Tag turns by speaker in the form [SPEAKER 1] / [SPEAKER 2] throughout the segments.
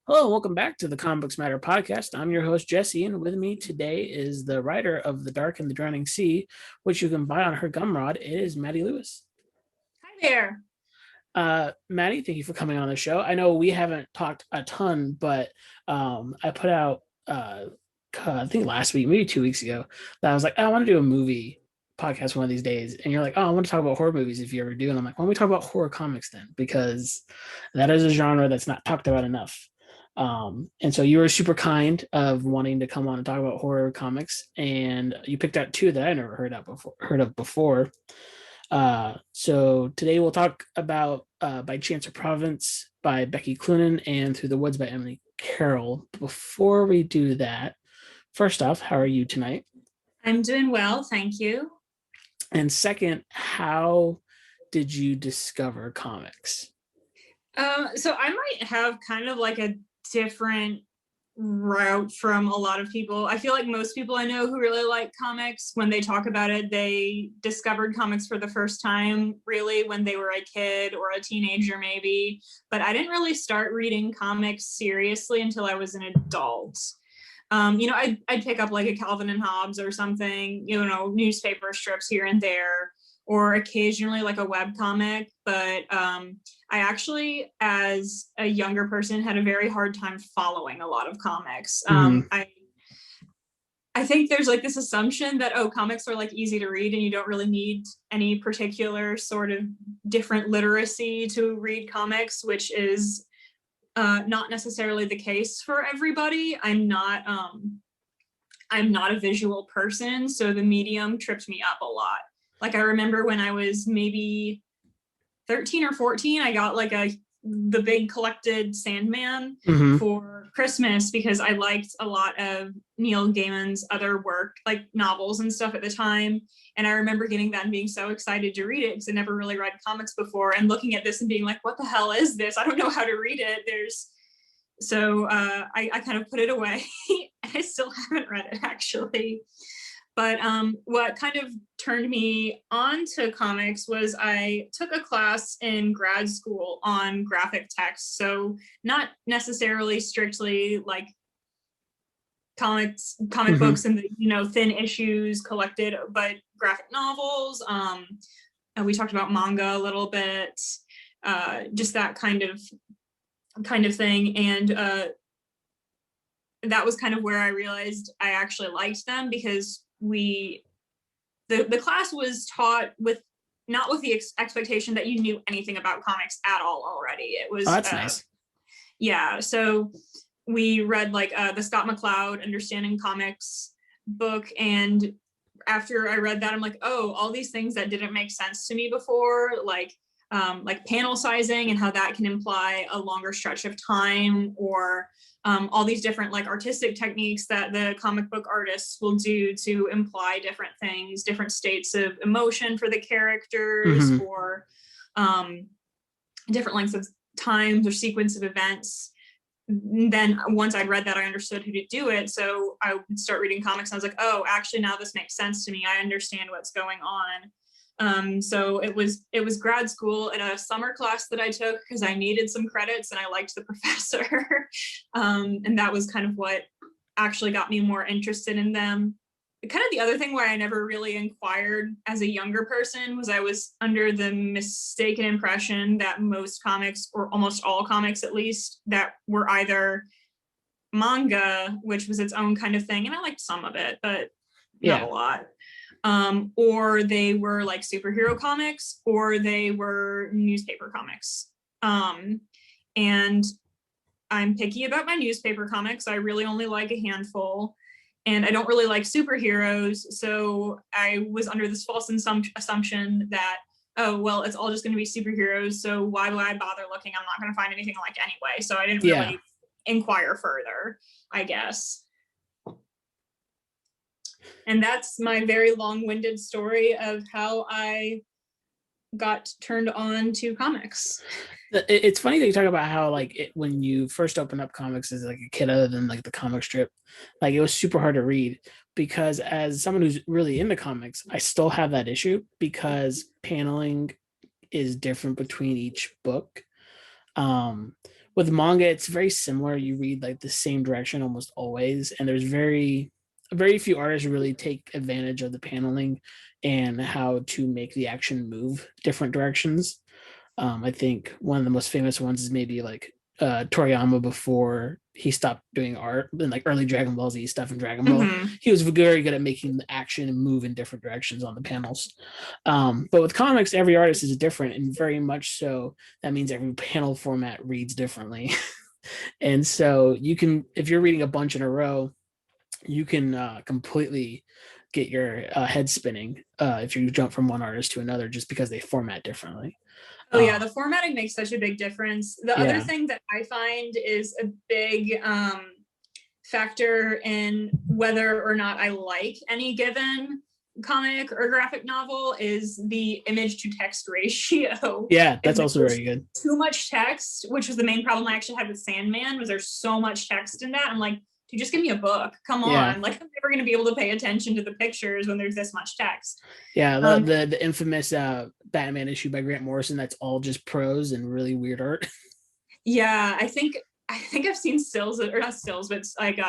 [SPEAKER 1] Hello, and welcome back to the Comic Books Matter podcast. I'm your host, Jesse, and with me today is the writer of The Dark and the Drowning Sea, which you can buy on her gumrod. It is Mattie Lewis.
[SPEAKER 2] Hi there.
[SPEAKER 1] Mattie, thank you for coming on the show. I know we haven't talked a ton, but I put out, I think last week, maybe 2 weeks ago, that I was like, I want to do a movie podcast one of these days. And you're like, oh, I want to talk about horror movies if you ever do. And I'm like, why don't we talk about horror comics then? Because that is a genre that's not talked about enough. And so you were super kind of wanting to come on and talk about horror comics, and you picked out two that I never heard of before. So today we'll talk about By Chance or Providence by Becky Cloonan and Through the Woods by Em Carroll. Before we do that, first off, how are you tonight?
[SPEAKER 2] I'm doing well, thank you.
[SPEAKER 1] And second, how did you discover comics?
[SPEAKER 2] So I might have kind of like a different route from a lot of people. I feel like most people I know who really like comics, when they talk about it, they discovered comics for the first time really when they were a kid or a teenager maybe. But I didn't really start reading comics seriously until I was an adult. I'd pick up like a Calvin and Hobbes or something, newspaper strips here and there, or occasionally like a web comic. But I actually, as a younger person, had a very hard time following a lot of comics. I think there's like this assumption that, comics are like easy to read and you don't really need any particular sort of different literacy to read comics, which is not necessarily the case for everybody. I'm not a visual person, so the medium tripped me up a lot. Like I remember when I was maybe 13 or 14, I got like the big collected Sandman for Christmas because I liked a lot of Neil Gaiman's other work, like novels and stuff at the time. And I remember getting that and being so excited to read it because I never really read comics before, and looking at this and being like, what the hell is this? I don't know how to read it. I kind of put it away. I still haven't read it actually. But what kind of turned me on to comics was I took a class in grad school on graphic text. So not necessarily strictly like comic books and the, thin issues collected, but graphic novels. And we talked about manga a little bit, just that kind of thing. And that was kind of where I realized I actually liked them, because the class was taught with not with the expectation that you knew anything about comics at all already. It was
[SPEAKER 1] that's nice.
[SPEAKER 2] Yeah, so we read like the Scott McCloud Understanding Comics book, and after I read that, I'm like, all these things that didn't make sense to me before, like panel sizing and how that can imply a longer stretch of time, or all these different like artistic techniques that the comic book artists will do to imply different things, different states of emotion for the characters, or different lengths of times or sequence of events. Then once I'd read that, I understood who to do it. So I would start reading comics and I was like, actually now this makes sense to me. I understand what's going on. So it was grad school in a summer class that I took because I needed some credits and I liked the professor. And that was kind of what actually got me more interested in them. Kind of the other thing where I never really inquired as a younger person was I was under the mistaken impression that most comics, or almost all comics at least, that were either manga, which was its own kind of thing, and I liked some of it, but not a lot. Or they were like superhero comics, or they were newspaper comics. And I'm picky about my newspaper comics. I really only like a handful, and I don't really like superheroes. So I was under this false assumption that, it's all just going to be superheroes. So why do I bother looking? I'm not going to find anything I like anyway. So I didn't really inquire further, I guess. And that's my very long-winded story of how I got turned on to comics.
[SPEAKER 1] It's funny that you talk about how when you first opened up comics as like a kid, other than like the comic strip, like it was super hard to read, because as someone who's really into comics, I still have that issue because paneling is different between each book. with manga, it's very similar. You read like the same direction almost always, and there's very few artists who really take advantage of the paneling and how to make the action move different directions. I think one of the most famous ones is maybe like Toriyama before he stopped doing art in like early Dragon Ball Z stuff and Dragon Ball. He was very good at making the action and move in different directions on the panels. But with comics, every artist is different, and very much so that means every panel format reads differently. And so you can, if you're reading a bunch in a row, you can completely get your head spinning if you jump from one artist to another just because they format differently.
[SPEAKER 2] Oh yeah, the formatting makes such a big difference. The other
[SPEAKER 1] Yeah.
[SPEAKER 2] thing that I find is a big factor in whether or not I like any given comic or graphic novel is the image to text ratio.
[SPEAKER 1] Yeah, that's
[SPEAKER 2] If
[SPEAKER 1] also
[SPEAKER 2] there's
[SPEAKER 1] very good.
[SPEAKER 2] too much text, which was the main problem I actually had with Sandman, was there's so much text in that. I'm like, dude, just give me a book. Come
[SPEAKER 1] Yeah.
[SPEAKER 2] on. Like, I'm never going to be able to pay attention to the pictures when there's this much text.
[SPEAKER 1] Yeah, the infamous Batman issue by Grant Morrison that's all just prose and really weird art.
[SPEAKER 2] Yeah, I think I've seen stills, or not stills, but it's like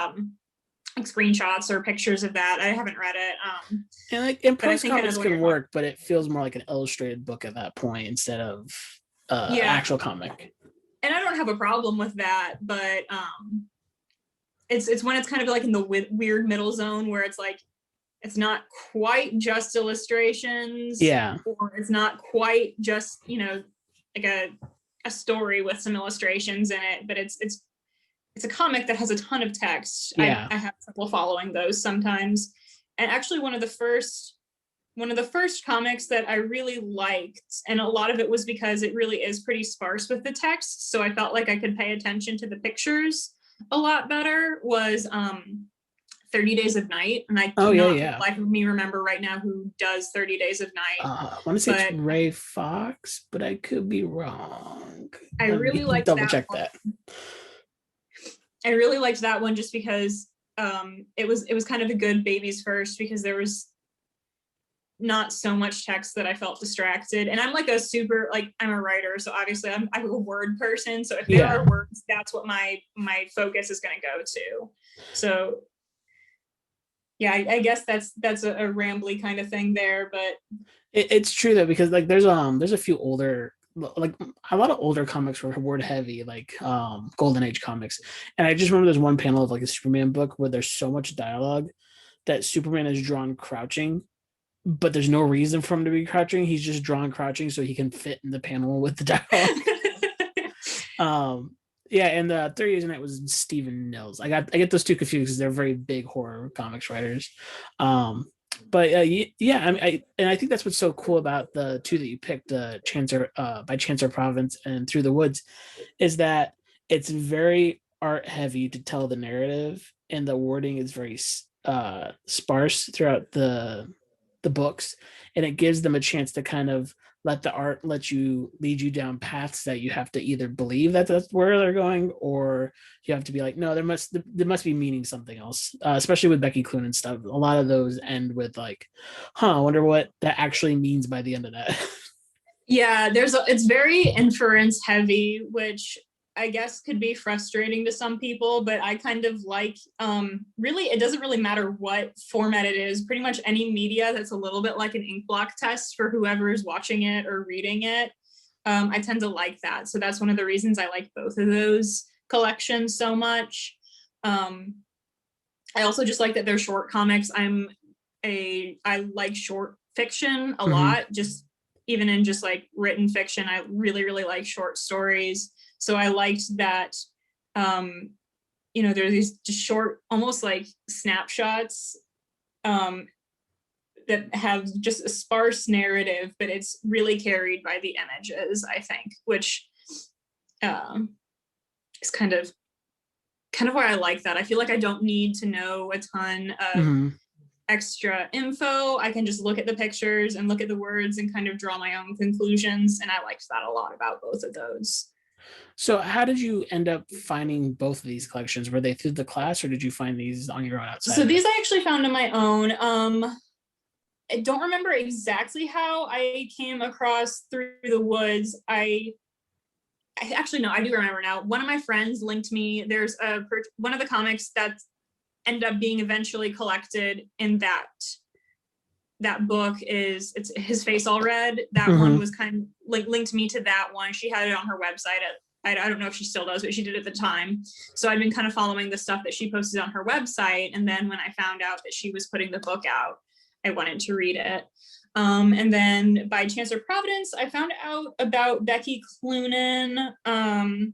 [SPEAKER 2] screenshots or pictures of that. I haven't read it.
[SPEAKER 1] And like in
[SPEAKER 2] but I
[SPEAKER 1] prose
[SPEAKER 2] think I know
[SPEAKER 1] comics
[SPEAKER 2] the one
[SPEAKER 1] can
[SPEAKER 2] you're
[SPEAKER 1] work, but it feels more like an illustrated book at that point instead of
[SPEAKER 2] Yeah.
[SPEAKER 1] actual comic.
[SPEAKER 2] And I don't have a problem with that, but it's when it's kind of like in the weird middle zone where it's like it's not quite just illustrations,
[SPEAKER 1] Yeah.
[SPEAKER 2] or it's not quite just, you know, like a story with some illustrations in it, but it's a comic that has a ton of text.
[SPEAKER 1] Yeah.
[SPEAKER 2] I have trouble following those sometimes. And actually one of the first comics that I really liked, and a lot of it was because it really is pretty sparse with the text, so I felt like I could pay attention to the pictures a lot better, was 30 Days of Night. And I cannot for the life of me remember right now who does 30 Days of Night.
[SPEAKER 1] I want to say it's Ray Fox, but I could be wrong.
[SPEAKER 2] I really liked
[SPEAKER 1] double check that.
[SPEAKER 2] I really liked that one just because it was kind of a good baby's first, because there was not so much text that I felt distracted. And I'm like I'm a writer, so obviously I'm a word person. So if there are words, that's what my focus is going to go to. So yeah, I guess that's a rambly kind of thing there, but
[SPEAKER 1] it's true though, because like there's a few older, like a lot of older comics were word heavy, like Golden Age comics. And I just remember there's one panel of like a Superman book where there's so much dialogue that Superman is drawn crouching, but there's no reason for him to be crouching. He's just drawn crouching so he can fit in the panel with the dialogue. Yeah, and 30 Days a Night was Stephen Nils. I get those two confused because they're very big horror comics writers. But yeah, I mean, I think that's what's so cool about the two that you picked, Chancer by Chancer Providence and Through the Woods, is that it's very art heavy to tell the narrative, and the wording is very sparse throughout the books, and it gives them a chance to kind of let the art lead you down paths that you have to either believe that that's where they're going, or you have to be like, no, there must be meaning something else. Especially with Becky Cloonan stuff, a lot of those end with like, I wonder what that actually means by the end of that.
[SPEAKER 2] Yeah, it's very inference heavy, which I guess could be frustrating to some people, but I kind of like, really, it doesn't really matter what format it is. Pretty much any media that's a little bit like an ink block test for whoever is watching it or reading it, I tend to like that. So that's one of the reasons I like both of those collections so much. I also just like that they're short comics. I like short fiction a lot, just even in just like written fiction. I really, really like short stories. So I liked that, you know, there are these just short, almost like snapshots that have just a sparse narrative, but it's really carried by the images, I think, which is kind of why I like that. I feel like I don't need to know a ton of extra info. I can just look at the pictures and look at the words and kind of draw my own conclusions. And I liked that a lot about both of those.
[SPEAKER 1] So how did you end up finding both of these collections? Were they through the class, or did you find these on your own outside?
[SPEAKER 2] So these I actually found on my own. I don't remember exactly how I came across Through the Woods. I actually, no, I do remember now. One of my friends linked me. There's one of the comics that ended up being eventually collected in that book it's His Face All Red. That one was kind of like linked me to that one. She had it on her website. I don't know if she still does, but she did at the time. So I've been kind of following the stuff that she posted on her website. And then when I found out that she was putting the book out, I wanted to read it. And then by chance or Providence, I found out about Becky Cloonan.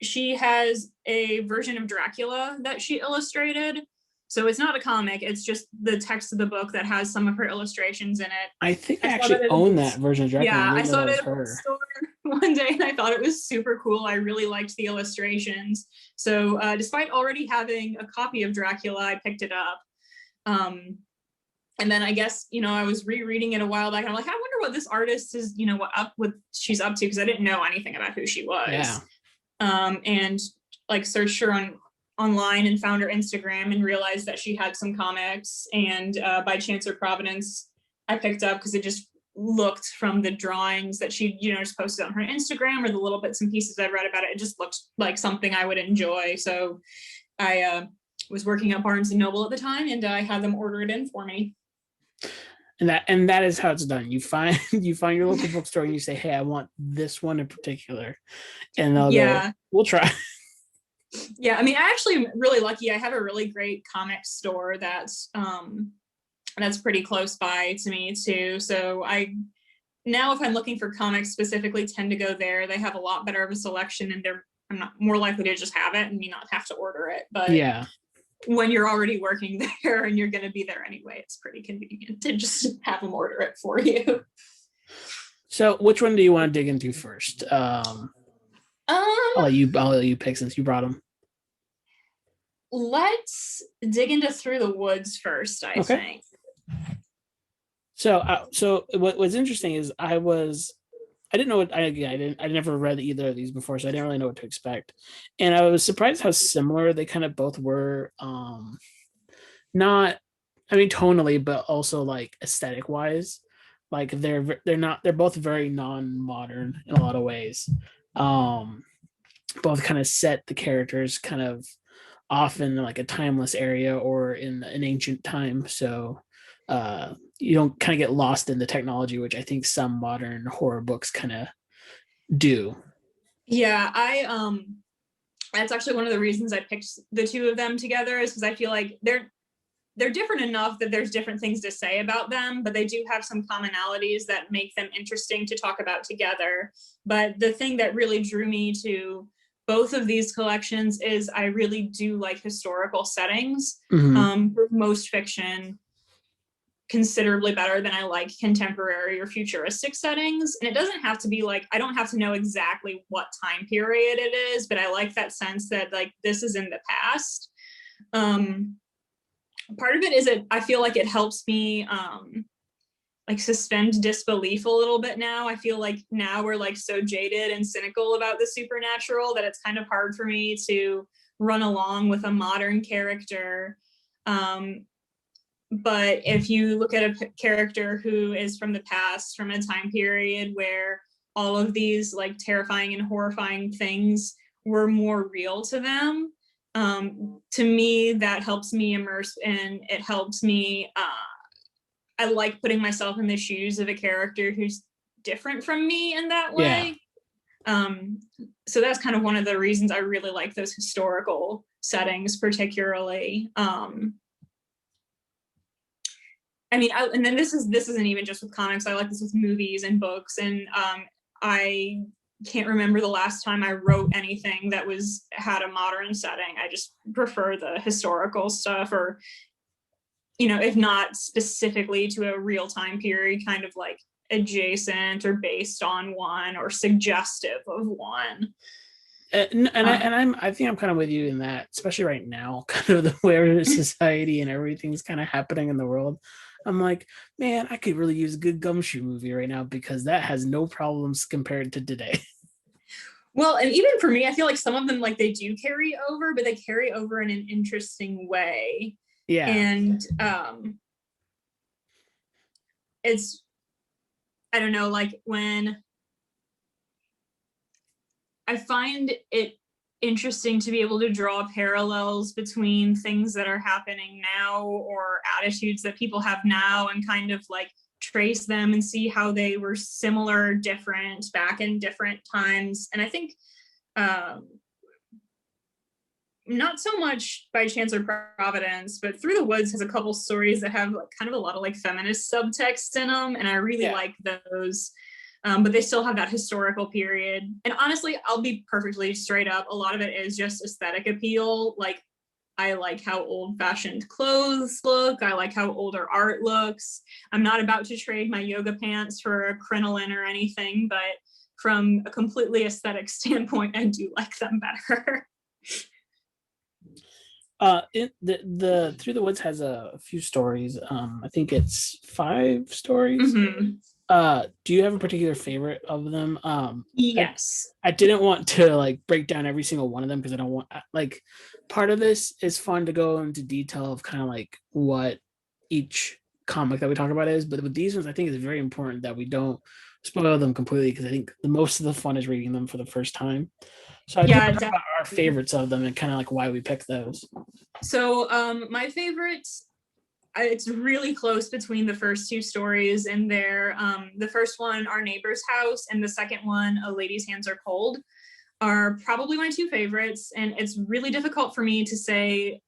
[SPEAKER 2] She has a version of Dracula that she illustrated. So it's not a comic, it's just the text of the book that has some of her illustrations in it.
[SPEAKER 1] I think I actually own that version of Dracula.
[SPEAKER 2] Yeah, I saw it at a bookstore one day and I thought it was super cool. I really liked the illustrations. So despite already having a copy of Dracula, I picked it up. And then I guess, I was rereading it a while back and I'm like, I wonder what this artist is, what she's up to, because I didn't know anything about who she was.
[SPEAKER 1] Yeah.
[SPEAKER 2] And like searched her online and found her Instagram and realized that she had some comics. And by chance or Providence, I picked up because it just looked, from the drawings that she, just posted on her Instagram or the little bits and pieces I've read about it, it just looked like something I would enjoy. So I was working at Barnes and Noble at the time, and I had them order it in for me.
[SPEAKER 1] And that is how it's done. You find your local bookstore and you say, hey, I want this one in particular. And they'll go, we'll try.
[SPEAKER 2] Yeah, I mean, I actually am really lucky. I have a really great comic store that's pretty close by to me too. So now if I'm looking for comics specifically, tend to go there. They have a lot better of a selection, and I'm not more likely to just have it and me not have to order it. But
[SPEAKER 1] yeah,
[SPEAKER 2] when you're already working there and you're going to be there anyway, it's pretty convenient to just have them order it for you.
[SPEAKER 1] So which one do you want to dig into first? I'll let you pick since you brought them.
[SPEAKER 2] Let's dig into Through the Woods first, I think.
[SPEAKER 1] So what's interesting is I didn't know what I never read either of these before, so I didn't really know what to expect. And I was surprised how similar they kind of both were. Not, I mean, tonally, but also like aesthetic wise. Like they're both very non-modern in a lot of ways. Both kind of set the characters kind of often like a timeless area or in an ancient time. So you don't kind of get lost in the technology, which I think some modern horror books kind of do.
[SPEAKER 2] Yeah, that's actually one of the reasons I picked the two of them together, is because I feel like they're different enough that there's different things to say about them, but they do have some commonalities that make them interesting to talk about together. But the thing that really drew me to both of these collections is I really do like historical settings. For most fiction, considerably better than I like contemporary or futuristic settings. And it doesn't have to be like, I don't have to know exactly what time period it is, but I like that sense that like this is in the past. Part of it is I feel like it helps me like suspend disbelief a little bit now. I feel like now we're like so jaded and cynical about the supernatural that it's kind of hard for me to run along with a modern character. But if you look at a character who is from the past, from a time period where all of these like terrifying and horrifying things were more real to them, to me, that helps me immerse, and it helps me, I like putting myself in the shoes of a character who's different from me in that way. Yeah. So that's kind of one of the reasons I really like those historical settings, particularly. I mean, and then this isn't even just with comics. I like this with movies and books. And I can't remember the last time I wrote anything that had a modern setting. I just prefer the historical stuff, or, if not specifically to a real time period, kind of like adjacent or based on one or suggestive of one.
[SPEAKER 1] I think I'm kind of with you in that, especially right now, kind of the way society and everything's kind of happening in the world. I'm like, man, I could really use a good Gumshoe movie right now, because that has no problems compared to today.
[SPEAKER 2] Well, and even for me, I feel like some of them, like, they do carry over, but they carry over in an interesting way.
[SPEAKER 1] Yeah.
[SPEAKER 2] And it's, I don't know, like when I find it interesting to be able to draw parallels between things that are happening now or attitudes that people have now and kind of like trace them and see how they were similar, different back in different times. And I think not so much By Chance or Providence, but Through the Woods has a couple stories that have like kind of a lot of like feminist subtext in them, and I really like those. But they still have that historical period. And honestly, I'll be perfectly straight up, a lot of it is just aesthetic appeal. Like, I like how old-fashioned clothes look. I like how older art looks. I'm not about to trade my yoga pants for a crinoline or anything, but from a completely aesthetic standpoint, I do like them better.
[SPEAKER 1] The Through the Woods has a few stories. I think it's 5 stories. Do you have a particular favorite of them?
[SPEAKER 2] Yes.
[SPEAKER 1] I didn't want to like break down every single one of them because I don't want, like, part of this is fun to go into detail of kind of like what each comic that we talk about is, but with these ones I think it's very important that we don't spoil them completely because I think the most of the fun is reading them for the first time. So I talk about our favorites of them and kind of like why we pick those.
[SPEAKER 2] So my favorites, it's really close between the first 2 stories in there. The first one, Our Neighbor's House, and the second one, A Lady's Hands Are Cold, are probably my 2 favorites. And it's really difficult for me to say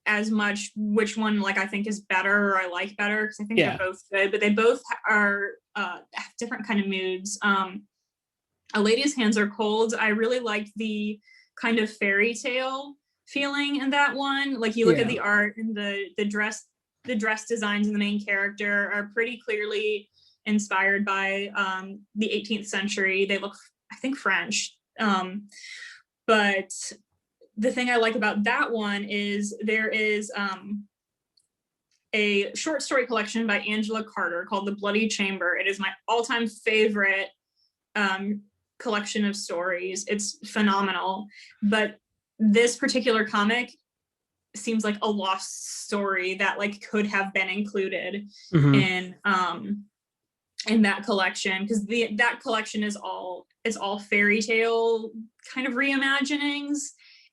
[SPEAKER 2] as much which one like I think is better or I like better, because I think they're both good, but they both are have different kind of moods. A Lady's Hands Are Cold, I really liked the kind of fairy tale feeling in that one. Like, you look at the art and the dress designs in the main character are pretty clearly inspired by the 18th century. They look, I think, French. But the thing I like about that one is there is a short story collection by Angela Carter called The Bloody Chamber. It is my all-time favorite collection of stories. It's phenomenal. But this particular comic seems like a lost story that like could have been included in that collection, because that collection is all fairy tale kind of reimaginings.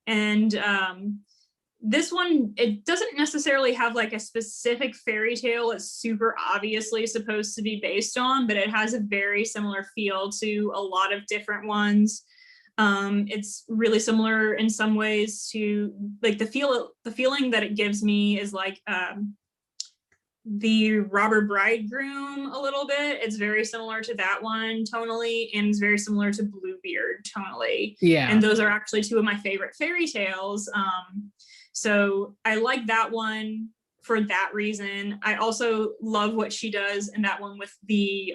[SPEAKER 2] And this one, it doesn't necessarily have like a specific fairy tale it's super obviously supposed to be based on, but it has a very similar feel to a lot of different ones. It's really similar in some ways to like the feeling that it gives me is like the Robber Bridegroom a little bit. It's very similar to that one tonally, and it's very similar to Bluebeard tonally. And those are actually 2 of my favorite fairy tales. So I like that one for that reason. I also love what she does in that one with the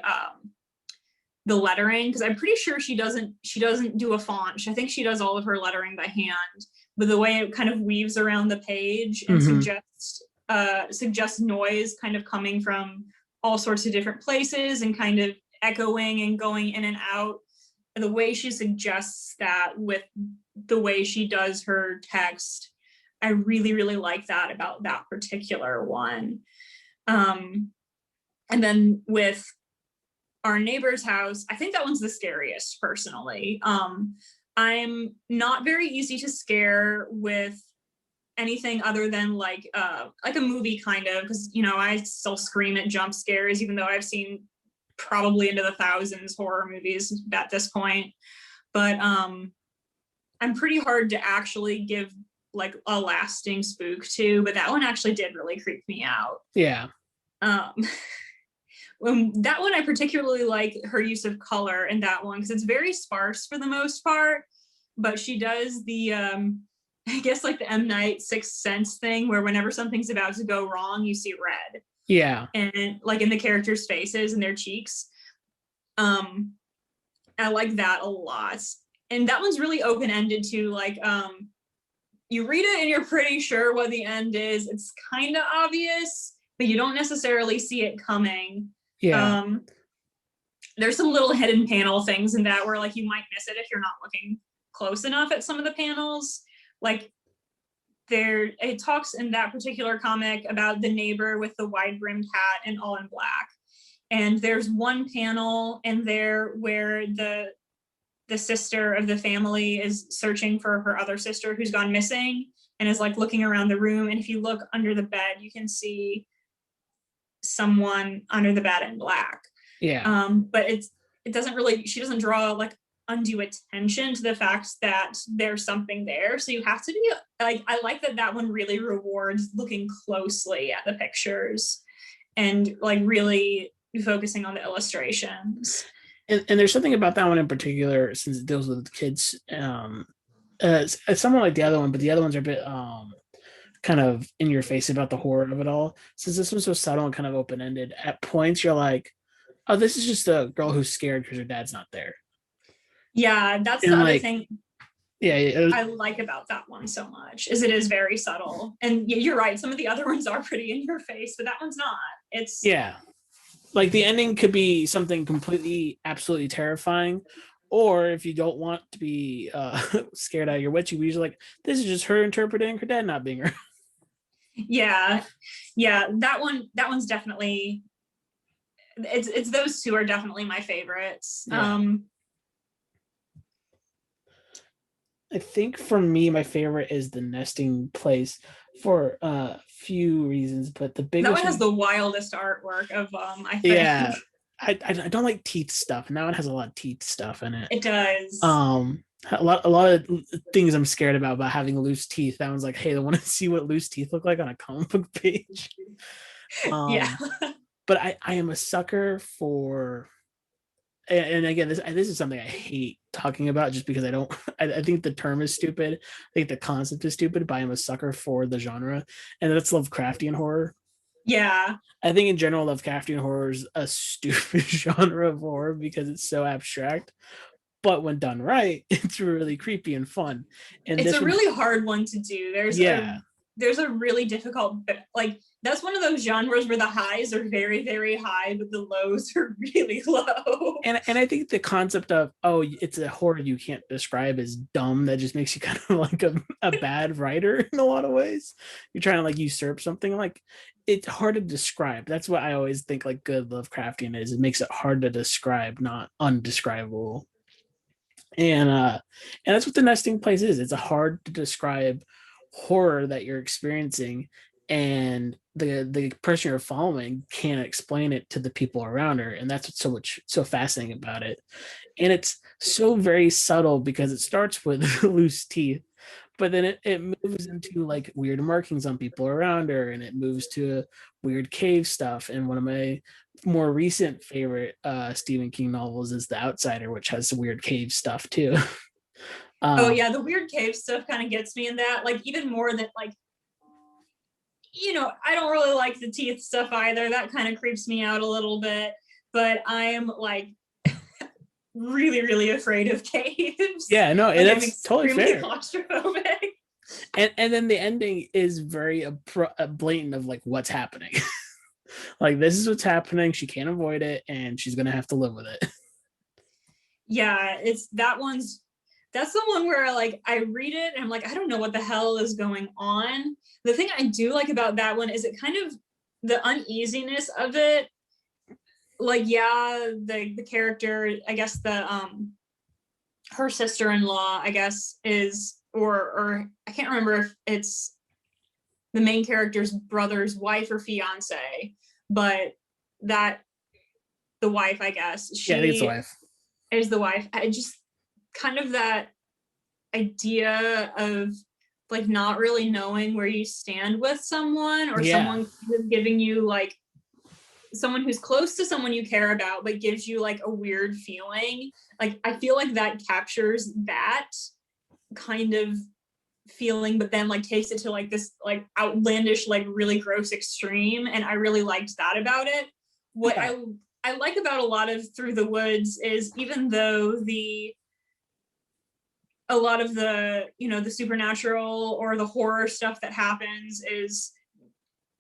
[SPEAKER 2] lettering, because I'm pretty sure she doesn't do a font. I think she does all of her lettering by hand, but the way it kind of weaves around the page and suggests noise kind of coming from all sorts of different places and kind of echoing and going in and out. The way she suggests that with the way she does her text, I really, really like that about that particular one. And then with Our Neighbor's House, I think that one's the scariest personally. I'm not very easy to scare with anything other than like a movie kind of, because I still scream at jump scares even though I've seen probably into the thousands horror movies at this point. But I'm pretty hard to actually give like a lasting spook to, but that one actually did really creep me out. When that one, I particularly like her use of color in that one because it's very sparse for the most part, but she does the I guess like the M. Night Sixth Sense thing where whenever something's about to go wrong, you see red. And like in the characters' faces and their cheeks. I like that a lot. And that one's really open-ended too. Like you read it and you're pretty sure what the end is. It's kind of obvious, but you don't necessarily see it coming. There's some little hidden panel things in that where like you might miss it if you're not looking close enough at some of the panels. Like it talks in that particular comic about the neighbor with the wide-brimmed hat and all in black. And there's one panel in there where the the sister of the family is searching for her other sister who's gone missing, and is like looking around the room. And if you look under the bed, you can see someone under the bed in black.
[SPEAKER 1] Yeah.
[SPEAKER 2] But it doesn't really, she doesn't draw like undue attention to the fact that there's something there. So you have to be like, I like that one really rewards looking closely at the pictures and like really focusing on the illustrations.
[SPEAKER 1] And there's something about that one in particular, since it deals with kids. It's somewhat like the other one, but the other ones are a bit kind of in your face about the horror of it all. Since this one's so subtle and kind of open ended, at points you're like, oh, this is just a girl who's scared because her dad's not there.
[SPEAKER 2] Yeah, that's
[SPEAKER 1] And
[SPEAKER 2] the other
[SPEAKER 1] like,
[SPEAKER 2] thing
[SPEAKER 1] yeah,
[SPEAKER 2] I like about that one so much, is it is very subtle. And you're right, some of the other ones are pretty in your face, but that one's not. It's
[SPEAKER 1] yeah. Like the ending could be something completely, absolutely terrifying, or if you don't want to be scared out of your wits, you usually like, this is just her interpreting her dad not being her.
[SPEAKER 2] yeah, that one's definitely, it's those two are definitely my favorites.
[SPEAKER 1] Yeah. I think for me, my favorite is the nesting place for a few reasons, but the biggest
[SPEAKER 2] that one has the wildest artwork of I think.
[SPEAKER 1] Yeah, I don't like teeth stuff, and that one has a lot of teeth stuff in it.
[SPEAKER 2] It does.
[SPEAKER 1] A lot of things I'm scared about having loose teeth. That one's like, hey, I want to see what loose teeth look like on a comic book page.
[SPEAKER 2] Yeah.
[SPEAKER 1] But I am a sucker for, and again, this is something I hate talking about just because I think the term is stupid. I think the concept is stupid, but I am a sucker for the genre, and that's Lovecraftian horror.
[SPEAKER 2] Yeah.
[SPEAKER 1] I think in general, Lovecraftian horror is a stupid genre of horror because it's so abstract. But when done right, it's really creepy and fun. And
[SPEAKER 2] it's a really hard one to do. There's a really difficult, like, that's one of those genres where the highs are very, very high, but the lows are really low.
[SPEAKER 1] And I think the concept of, oh, it's a horror you can't describe is dumb. That just makes you kind of like a bad writer in a lot of ways. You're trying to like usurp something. Like, it's hard to describe. That's what I always think like good Lovecraftian is. It makes it hard to describe, not undescribable. And that's what the nesting place is. It's a hard to describe horror that you're experiencing, and the person you're following can't explain it to the people around her, and that's what's so fascinating about it. And it's so very subtle because it starts with loose teeth, but then it moves into like weird markings on people around her, and it moves to weird cave stuff. And one of my more recent favorite Stephen King novels is The Outsider, which has some weird cave stuff too.
[SPEAKER 2] Oh yeah, the weird cave stuff kind of gets me in that, like, even more than like, I don't really like the teeth stuff either. That kind of creeps me out a little bit, but I'm like really, really afraid of caves.
[SPEAKER 1] Yeah, no,
[SPEAKER 2] like,
[SPEAKER 1] that's totally fair.
[SPEAKER 2] Claustrophobic.
[SPEAKER 1] And then the ending is very blatant of like what's happening. Like, this is what's happening. She can't avoid it, and she's gonna have to live with it.
[SPEAKER 2] Yeah, that's the one where like I read it and I'm like, I don't know what the hell is going on. The thing I do like about that one is it kind of, the uneasiness of it. Like, yeah, the character, I guess her sister-in-law, I guess, is, or I can't remember if it's the main character's brother's wife or fiance, but that the wife, I guess, she
[SPEAKER 1] I think it's the wife.
[SPEAKER 2] Is the wife. I just kind of that idea of like not really knowing where you stand with someone, or someone giving you like, someone who's close to someone you care about but gives you like a weird feeling. Like, I feel like that captures that kind of feeling, but then like takes it to like this like outlandish, like really gross extreme, and I really liked that about it. What I like about a lot of Through the Woods is, even though a lot of the the supernatural or the horror stuff that happens is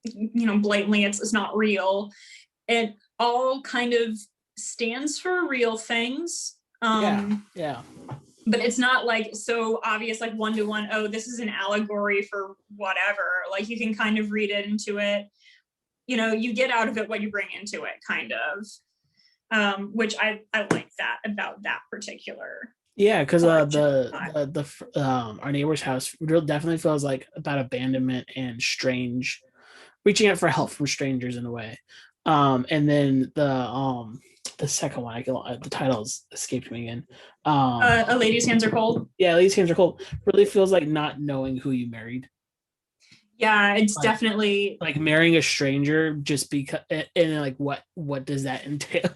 [SPEAKER 2] blatantly it's not real, it all kind of stands for real things. But it's not like so obvious, like one-to-one, oh, this is an allegory for whatever. Like, you can kind of read it into it, you get out of it what you bring into it, kind of, which I like that about that particular
[SPEAKER 1] Yeah, because
[SPEAKER 2] collection.
[SPEAKER 1] our neighbor's house definitely feels like about abandonment and strange, reaching out for help from strangers in a way. And then the second one, the titles escaped me again.
[SPEAKER 2] A lady's hands are cold.
[SPEAKER 1] Yeah, These Hands Are Cold really feels like not knowing who you married.
[SPEAKER 2] Yeah, it's
[SPEAKER 1] Like
[SPEAKER 2] definitely
[SPEAKER 1] like marrying a stranger just because, and then, like, what does that entail?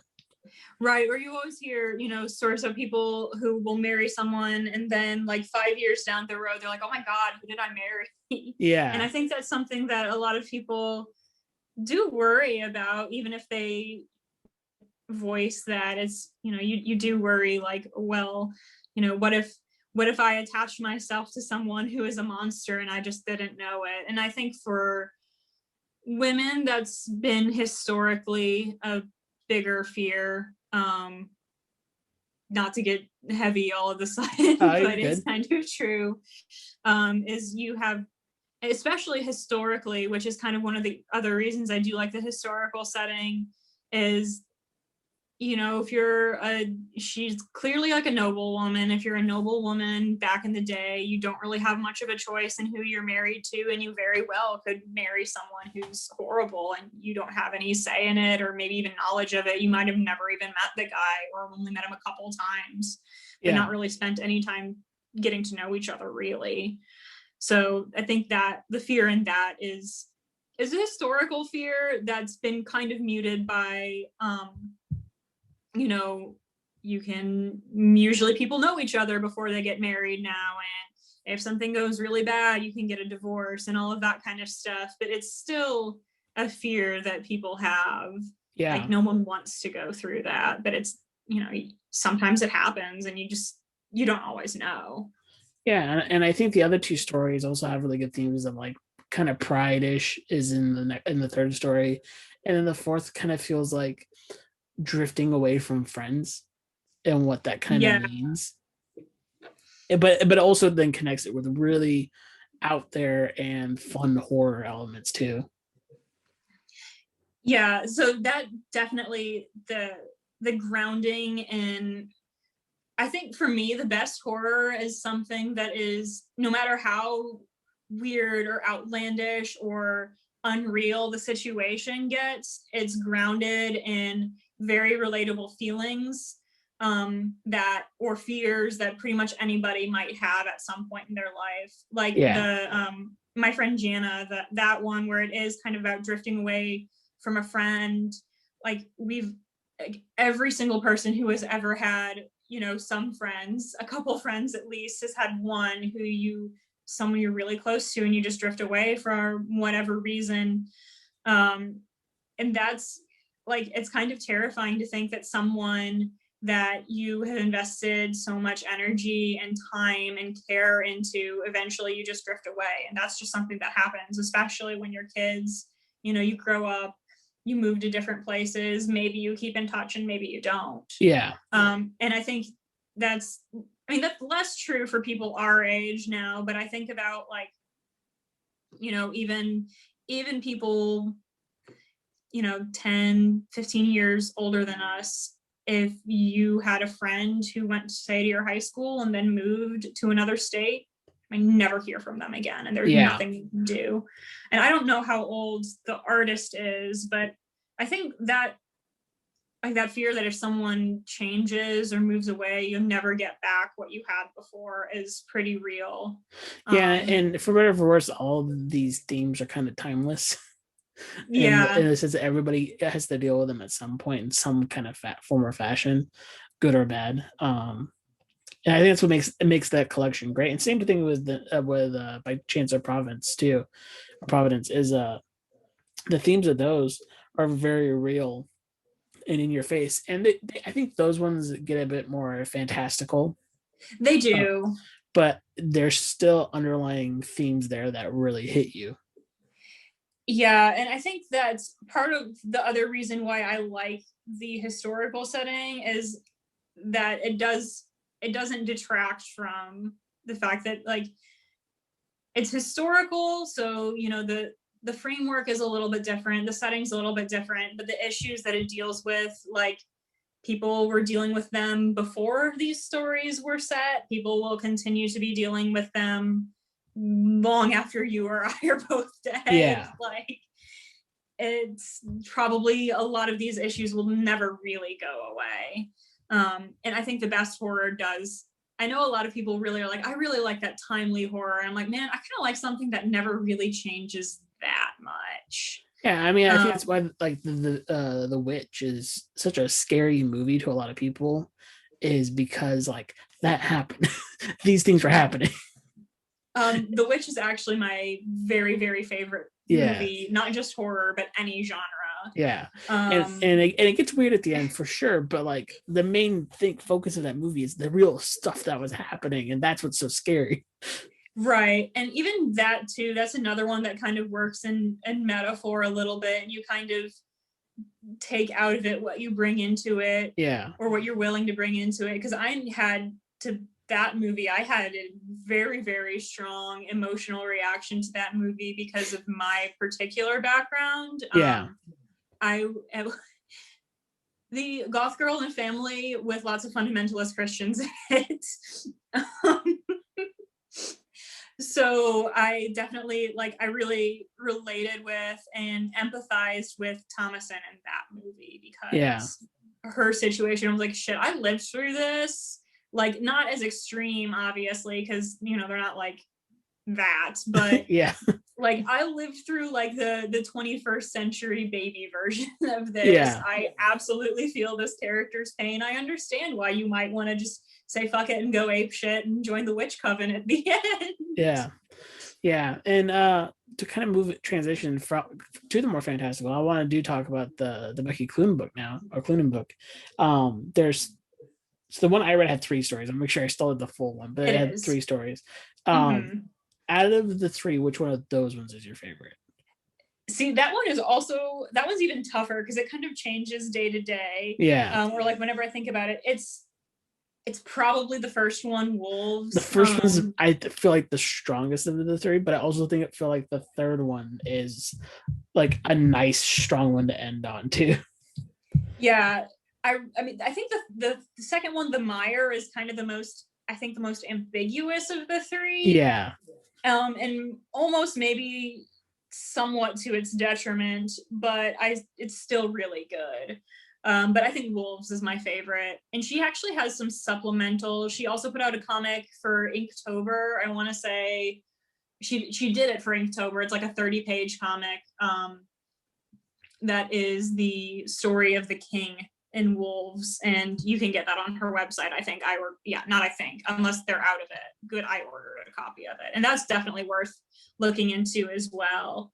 [SPEAKER 2] right. Or you always hear, stories of people who will marry someone and then like 5 years down the road, they're like, oh my God, who did I marry? And
[SPEAKER 1] Yeah,
[SPEAKER 2] I think that's something that a lot of people do worry about, even if they voice that. It's, you do worry like, well, what if I attach myself to someone who is a monster and I just didn't know it? And I think for women, that's been historically a bigger fear. Not to get heavy all of a sudden,
[SPEAKER 1] you're
[SPEAKER 2] but it's
[SPEAKER 1] good.
[SPEAKER 2] kind of true. Is you have, especially historically, which is kind of one of the other reasons I do like the historical setting, is if she's clearly like a noble woman. If you're a noble woman back in the day, you don't really have much of a choice in who you're married to, and you very well could marry someone who's horrible and you don't have any say in it, or maybe even knowledge of it. You might have never even met the guy, or only met him a couple times, but not
[SPEAKER 1] Yeah,
[SPEAKER 2] really spent any time getting to know each other really. So I think that the fear in that is a historical fear that's been kind of muted by you know, you can usually people know each other before they get married now. And if something goes really bad, you can get a divorce and all of that kind of stuff. But it's still a fear that people have. Like
[SPEAKER 1] yeah,
[SPEAKER 2] no one wants to go through that, but it's, sometimes it happens and you don't always know.
[SPEAKER 1] yeah. And I think the other two stories also have really good themes of like kind of pride-ish is in the third story, and then the fourth kind of feels like drifting away from friends and what that kind of
[SPEAKER 2] Yeah.
[SPEAKER 1] means. But it also then connects it with really out there and fun horror elements too.
[SPEAKER 2] Yeah. So that definitely the grounding in, I think for me, the best horror is something that is, no matter how weird or outlandish or unreal the situation gets, it's grounded in very relatable feelings, that, or fears that pretty much anybody might have at some point in their life. Like
[SPEAKER 1] Yeah,
[SPEAKER 2] the my friend Jana, that one where it is kind of about drifting away from a friend. Like every single person who has ever had, some friends, a couple friends at least, has had one someone you're really close to and you just drift away for whatever reason. And that's like, it's kind of terrifying to think that someone that you have invested so much energy and time and care into, eventually you just drift away. And that's just something that happens, especially when you're kids. You grow up, you move to different places, maybe you keep in touch and maybe you don't.
[SPEAKER 1] yeah,
[SPEAKER 2] And I think that's, that's less true for people our age now, but I think about like, even people, 10, 15 years older than us, if you had a friend who went, say, to your high school and then moved to another state, I never hear from them again, and there's
[SPEAKER 1] yeah,
[SPEAKER 2] nothing you can do. And I don't know how old the artist is, but I think that, like, that fear that if someone changes or moves away, you'll never get back what you had before is pretty real.
[SPEAKER 1] yeah.
[SPEAKER 2] Um,
[SPEAKER 1] And for better or for worse, all of these themes are kind of timeless. In
[SPEAKER 2] yeah,
[SPEAKER 1] the sense that everybody has to deal with them at some point in some kind of form or fashion, good or bad. And I think that's what makes that collection great. And same thing with by chance or Providence too. Providence is the themes of those are very real and in your face, and I think those ones get a bit more fantastical,
[SPEAKER 2] they
[SPEAKER 1] uh,
[SPEAKER 2] do.
[SPEAKER 1] but there's still underlying themes there that really hit you.
[SPEAKER 2] Yeah, and I think that's part of the other reason why I like the historical setting, is that it doesn't detract from the fact that, like, it's historical, so the framework is a little bit different, the setting's a little bit different, but the issues that it deals with, like, people were dealing with them before these stories were set. People will continue to be dealing with them long after you or I are both dead.
[SPEAKER 1] Yeah.
[SPEAKER 2] Like, it's probably a lot of these issues will never really go away. And I think the best horror does. I know a lot of people really are like, I really like that timely horror. I'm like, man, I kind of like something that never really changes that much.
[SPEAKER 1] Yeah, I mean, I think that's why like the Witch is such a scary movie to a lot of people, is because like that happened. These things were happening.
[SPEAKER 2] The Witch is actually my very, very favorite movie, not just horror, but any genre.
[SPEAKER 1] Yeah. And it gets weird at the end for sure, but like the main focus of that movie is the real stuff that was happening, and that's what's so scary.
[SPEAKER 2] Right. And even that too, that's another one that kind of works in metaphor a little bit, and you kind of take out of it what you bring into it, or what you're willing to bring into it. Because I had a very, very strong emotional reaction to that movie because of my particular background. The goth girl in a family with lots of fundamentalist Christians in it. So I definitely, like, I really related with and empathized with Thomasin in that movie, because her situation, I was like, shit, I lived through this. Like, not as extreme, obviously, because, you know, they're not like that, but like, I lived through like the 21st century baby version of this. I absolutely feel this character's pain. I understand why you might want to just say fuck it and go ape shit and join the witch coven at the end.
[SPEAKER 1] And to kind of transition to the more fantastical, I want to talk about the Becky Cloonan book now, or Cloonan book. There's the one I read had 3 stories. I'm make sure I still had the full one, but it had 3 stories. Out of the 3, which one of those ones is your favorite?
[SPEAKER 2] See, that one's even tougher because it kind of changes day to day. Or like whenever I think about it, it's probably the first one, Wolves.
[SPEAKER 1] The first one's, I feel like, the strongest of the 3, but I also feel like the third one is like a nice, strong one to end on too.
[SPEAKER 2] Yeah, I mean, I think the second one, The Mire, is kind of the most ambiguous of the 3. And almost maybe somewhat to its detriment, but it's still really good. But I think Wolves is my favorite. And she actually has some supplemental. She also put out a comic for Inktober. I want to say she did it for Inktober. It's like a 30-page comic that is the story of the king in Wolves, and you can get that on her website. Unless they're out of it. Good, I ordered a copy of it, and that's definitely worth looking into as well.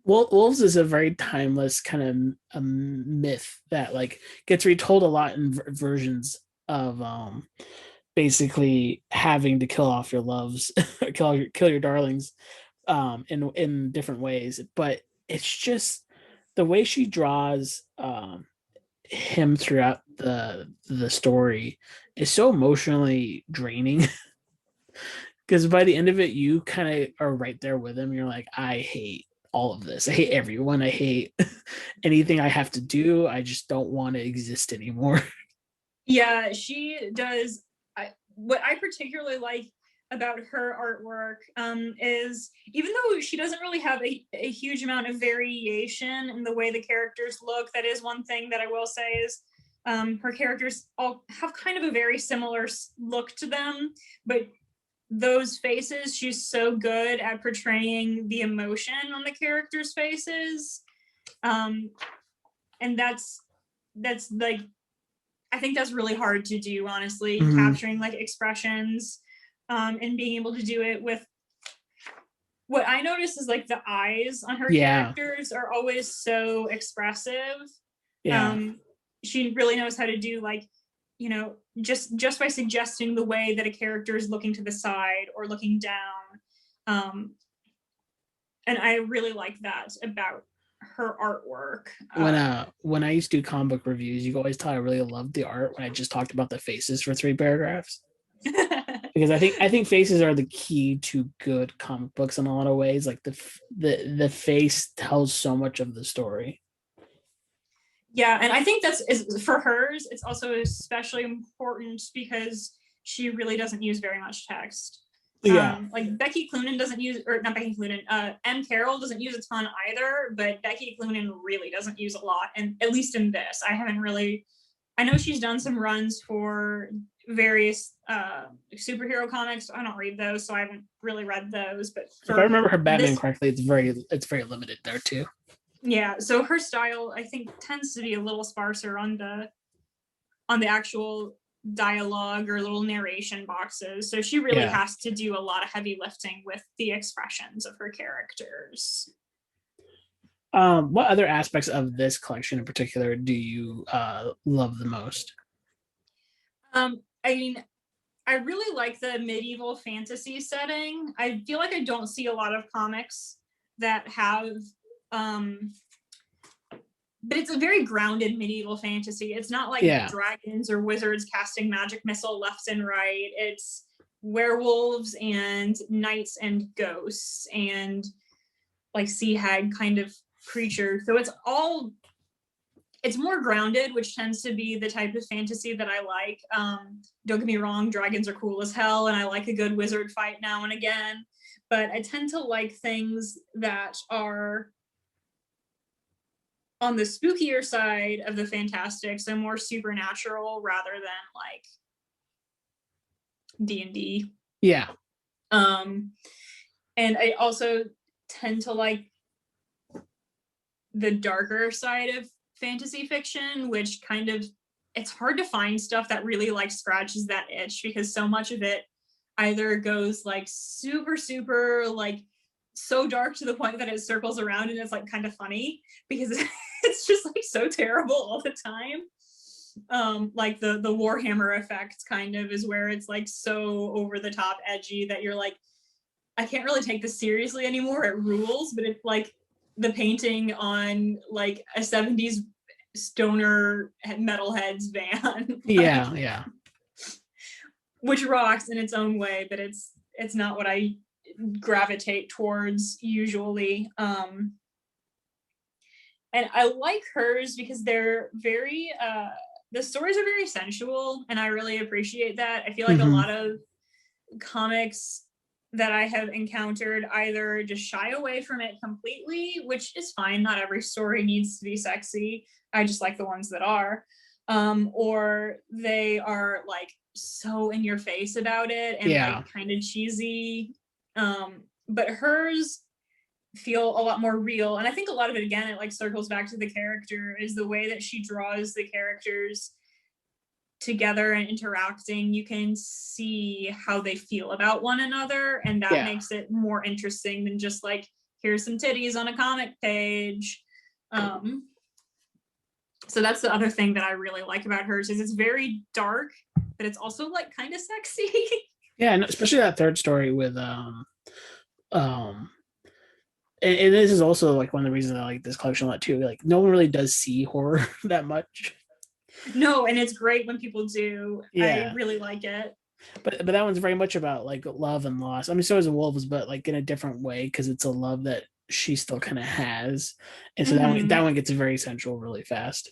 [SPEAKER 1] Wolves is a very timeless kind of a myth that like gets retold a lot in versions of basically having to kill off your loves, kill your darlings, in different ways. But it's just the way she draws him throughout the story is so emotionally draining. Because by the end of it, you kind of are right there with him. You're like, I hate all of this. I hate everyone. I hate anything I have to do. I just don't want to exist anymore.
[SPEAKER 2] Yeah, she does. What I particularly like about her artwork is, even though she doesn't really have a huge amount of variation in the way the characters look, that is one thing that I will say is her characters all have kind of a very similar look to them, but those faces, she's so good at portraying the emotion on the characters' faces. And that's like, I think that's really hard to do, honestly, capturing like expressions and being able to do it with, what I notice is like the eyes on her characters are always so expressive. She really knows how to do, like, you know, just by suggesting the way that a character is looking to the side or looking down. And I really like that about her artwork.
[SPEAKER 1] When I used to do comic book reviews, you always thought I really loved the art when I just talked about the faces for 3 paragraphs. Because I think faces are the key to good comic books in a lot of ways. Like the face tells so much of the story.
[SPEAKER 2] Yeah, and I think is for hers, it's also especially important because she really doesn't use very much text.
[SPEAKER 1] Yeah.
[SPEAKER 2] Like Becky Cloonan doesn't use, or not Becky Cloonan, Em Carroll doesn't use a ton either, but Becky Cloonan really doesn't use a lot, and at least in this, I know she's done some runs for various superhero comics. I don't read those, so I haven't really read those. But
[SPEAKER 1] If I remember her Batman
[SPEAKER 2] this,
[SPEAKER 1] correctly, it's very limited there too.
[SPEAKER 2] yeah. So her style, I think, tends to be a little sparser on the actual dialogue or little narration boxes. So she really has to do a lot of heavy lifting with the expressions of her characters.
[SPEAKER 1] What other aspects of this collection in particular do you love the most?
[SPEAKER 2] I mean, I really like the medieval fantasy setting. I feel like I don't see a lot of comics that have but it's a very grounded medieval fantasy. It's not like dragons or wizards casting magic missile left and right. It's werewolves and knights and ghosts and like sea hag kind of creatures. So it's more grounded, which tends to be the type of fantasy that I like. Don't get me wrong, dragons are cool as hell, and I like a good wizard fight now and again. But I tend to like things that are on the spookier side of the fantastic, so more supernatural rather than like D&D.
[SPEAKER 1] Yeah.
[SPEAKER 2] And I also tend to like the darker side of fantasy fiction, which kind of, it's hard to find stuff that really like scratches that itch, because so much of it either goes like super like so dark to the point that it circles around and it's like kind of funny because it's just like so terrible all the time. Like the Warhammer effect kind of is where it's like so over the top edgy that you're like, I can't really take this seriously anymore. It rules, but it's like the painting on like a 70s stoner metalheads van.
[SPEAKER 1] Yeah.
[SPEAKER 2] Which rocks in its own way, but it's not what I gravitate towards usually. And I like hers because they're very the stories are very sensual, and I really appreciate that. I feel like a lot of comics that I have encountered either just shy away from it completely, which is fine. Not every story needs to be sexy. I just like the ones that are. Or they are like so in your face about it and like kind of cheesy. But hers feel a lot more real. And I think a lot of it, again, it like circles back to the character, is the way that she draws the characters together and interacting. You can see how they feel about one another, and that makes it more interesting than just like, here's some titties on a comic page. So that's the other thing that I really like about hers, is it's very dark, but it's also like kind of sexy.
[SPEAKER 1] Yeah, and especially that third story with and this is also like one of the reasons I like this collection a lot too. Like no one really does see horror that much.
[SPEAKER 2] No, and it's great when people do. I really like it.
[SPEAKER 1] But that one's very much about like love and loss. I mean, so is Wolves, but like in a different way, because it's a love that she still kind of has, and so that one gets very sensual really fast.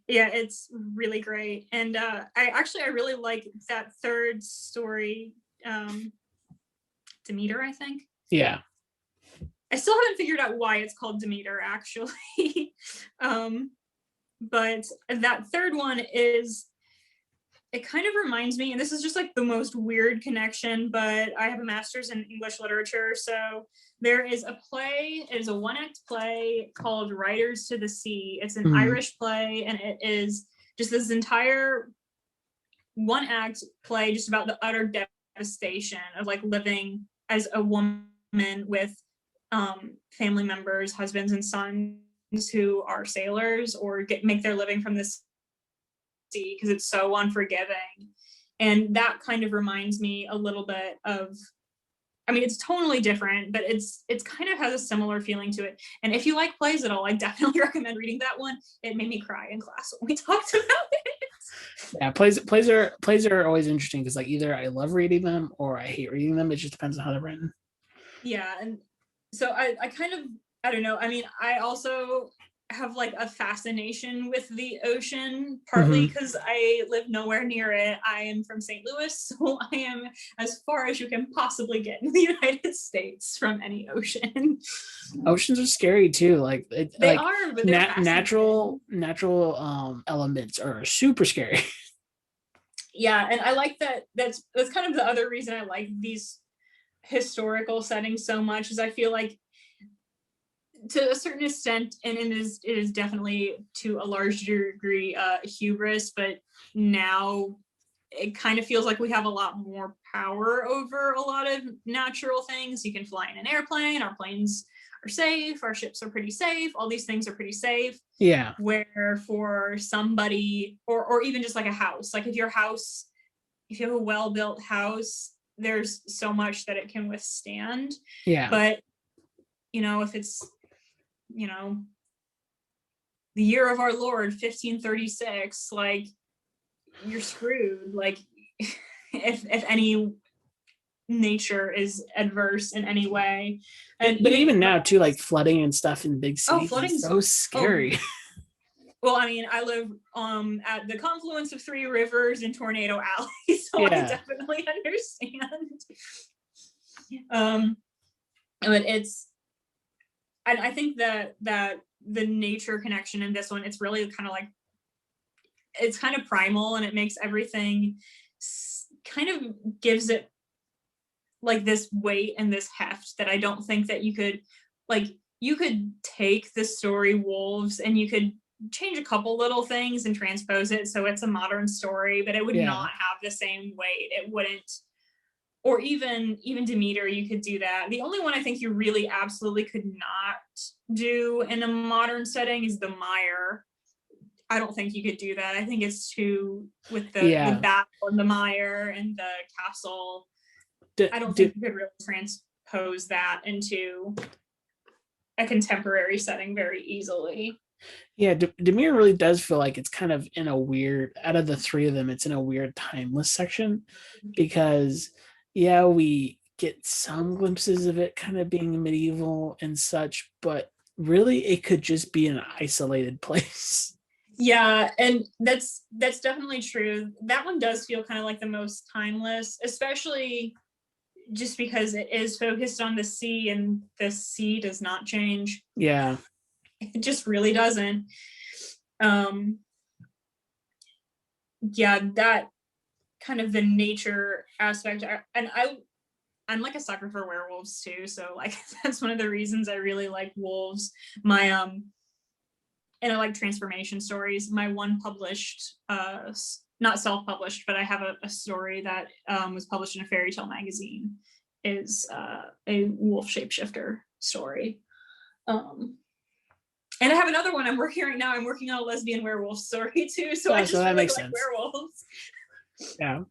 [SPEAKER 2] Yeah, it's really great. And I really like that third story, Demeter, I think.
[SPEAKER 1] Yeah.
[SPEAKER 2] I still haven't figured out why it's called Demeter, actually. But that third one is, it kind of reminds me, and this is just like the most weird connection, but I have a master's in English literature. So there is a play, it is a one-act play called Riders to the Sea. It's an Irish play, and it is just this entire one-act play just about the utter devastation of like living as a woman with family members, husbands and sons who are sailors or make their living from this sea, because it's so unforgiving. And that kind of reminds me a little bit of, I mean, it's totally different, but it's kind of has a similar feeling to it. And if you like plays at all, I definitely recommend reading that one. It made me cry in class when we talked about it.
[SPEAKER 1] Yeah, plays are always interesting because like either I love reading them or I hate reading them. It just depends on how they're written.
[SPEAKER 2] Yeah, and so I kind of, I don't know. I mean, I also have like a fascination with the ocean, partly
[SPEAKER 1] Mhm.
[SPEAKER 2] because I live nowhere near it. I am from St. Louis, so I am as far as you can possibly get in the United States from any ocean.
[SPEAKER 1] Oceans are scary too. Like
[SPEAKER 2] They are, but they're fascinating.
[SPEAKER 1] natural elements are super scary.
[SPEAKER 2] Yeah, and I like that. That's kind of the other reason I like these historical settings so much, is I feel like, to a certain extent, and it is definitely to a large degree hubris, but now it kind of feels like we have a lot more power over a lot of natural things. You can fly in an airplane, our planes are safe, our ships are pretty safe, all these things are pretty safe.
[SPEAKER 1] Yeah.
[SPEAKER 2] Where for somebody, or even just like a house, like if you have a well-built house, there's so much that it can withstand.
[SPEAKER 1] Yeah.
[SPEAKER 2] But if it's the year of our Lord 1536, like, you're screwed. Like, if any nature is adverse in any way. And
[SPEAKER 1] but even now too, like flooding and stuff in big cities is
[SPEAKER 2] flooding's
[SPEAKER 1] so scary.
[SPEAKER 2] well, I mean, I live at the confluence of 3 rivers in Tornado Alley, so I
[SPEAKER 1] Yeah.
[SPEAKER 2] definitely understand. But and I think that the nature connection in this one, it's really kind of like, it's kind of primal, and it makes everything kind of gives it like this weight and this heft that I don't think that you could take the story Wolves and you could change a couple little things and transpose it so it's a modern story, but it would not have the same weight. It wouldn't. Or even Demeter, you could do that. The only one I think you really absolutely could not do in a modern setting is the Mire. I don't think you could do that. I think it's too, with the battle and the Mire and the castle. I don't think you could really transpose that into a contemporary setting very easily.
[SPEAKER 1] Yeah, Demir really does feel like it's kind of in a weird, out of the 3 of them, it's in a weird timeless section, because we get some glimpses of it kind of being medieval and such, but really it could just be an isolated place.
[SPEAKER 2] Yeah, and that's definitely true. That one does feel kind of like the most timeless, especially just because it is focused on the sea, and the sea does not change.
[SPEAKER 1] Yeah.
[SPEAKER 2] It just really doesn't. That kind of the nature aspect, I'm like a sucker for werewolves too, so like that's one of the reasons I really like wolves. And I like transformation stories. My one published, not self-published, but I have a story that was published in a fairy tale magazine, is a wolf shapeshifter story. And I have another one I'm working right now. I'm working on a lesbian werewolf story too. So I just
[SPEAKER 1] that
[SPEAKER 2] really
[SPEAKER 1] makes
[SPEAKER 2] like
[SPEAKER 1] sense.
[SPEAKER 2] Werewolves.
[SPEAKER 1] Yeah.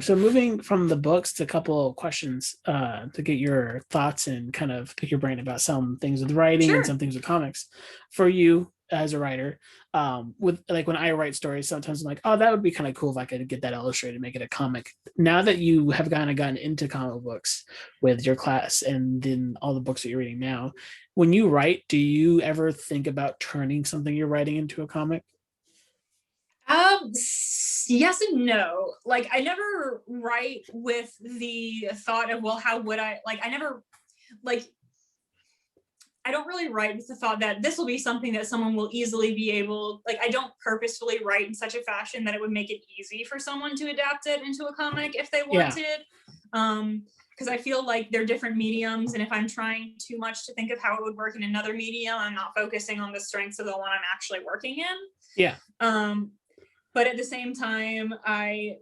[SPEAKER 1] So moving from the books to a couple of questions to get your thoughts and kind of pick your brain about some things with writing and some things with comics. For you as a writer, with like when I write stories, sometimes I'm like, oh, that would be kind of cool if I could get that illustrated, make it a comic. Now that you have kind of gotten into comic books with your class and then all the books that you're reading now, when you write, do you ever think about turning something you're writing into a comic?
[SPEAKER 2] Yes and no. Like, I never write with the thought of, well, how would I, like, I don't really write with the thought that this will be something that someone will easily be able, like, I don't purposefully write in such a fashion that it would make it easy for someone to adapt it into a comic if they wanted. Because I feel like they're different mediums, and if I'm trying too much to think of how it would work in another medium, I'm not focusing on the strengths of the one I'm actually working in.
[SPEAKER 1] Yeah.
[SPEAKER 2] But at the same time, I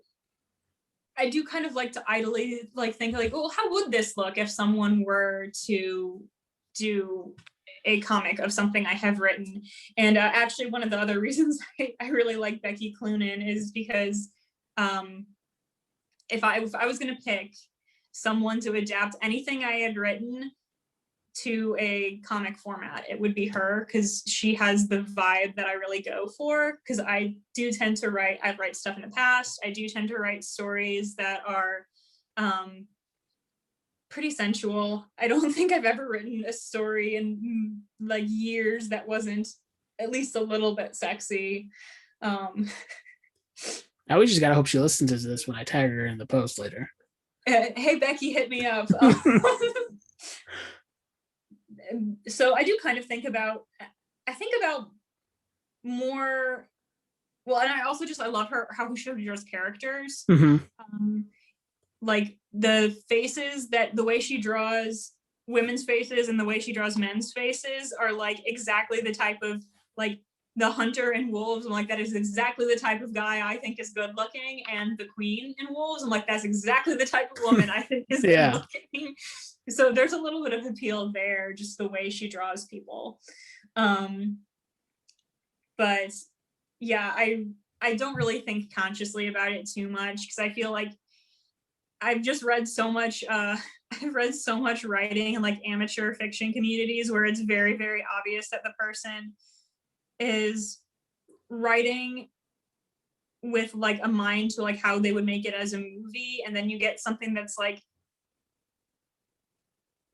[SPEAKER 2] do kind of like to idly like think like, well, how would this look if someone were to do a comic of something I have written? And actually, one of the other reasons I really like Becky Cloonan is because if I was going to pick someone to adapt anything I had written to a comic format, it would be her, because she has the vibe that I really go for. Because I do tend to write, I've written stuff in the past, I do tend to write stories that are pretty sensual. I don't think I've ever written a story in like years that wasn't at least a little bit sexy.
[SPEAKER 1] Now we just gotta hope she listens to this when I tag her in the post later.
[SPEAKER 2] Hey Becky, hit me up. So I do kind of think about more. Well, and I also I love how she draws characters. Like the faces, that the way she draws women's faces and the way she draws men's faces are like exactly the type of, like, the hunter in Wolves. I'm like, that is exactly the type of guy I think is good looking, and the queen in Wolves, I'm like, that's exactly the type of woman I think is good looking. So there's a little bit of appeal there, just the way she draws people. But yeah, I don't really think consciously about it too much, because I feel like I've just read so much I've read so much writing in like amateur fiction communities where it's very, very obvious that the person is writing with like a mind to like how they would make it as a movie, and then you get something that's like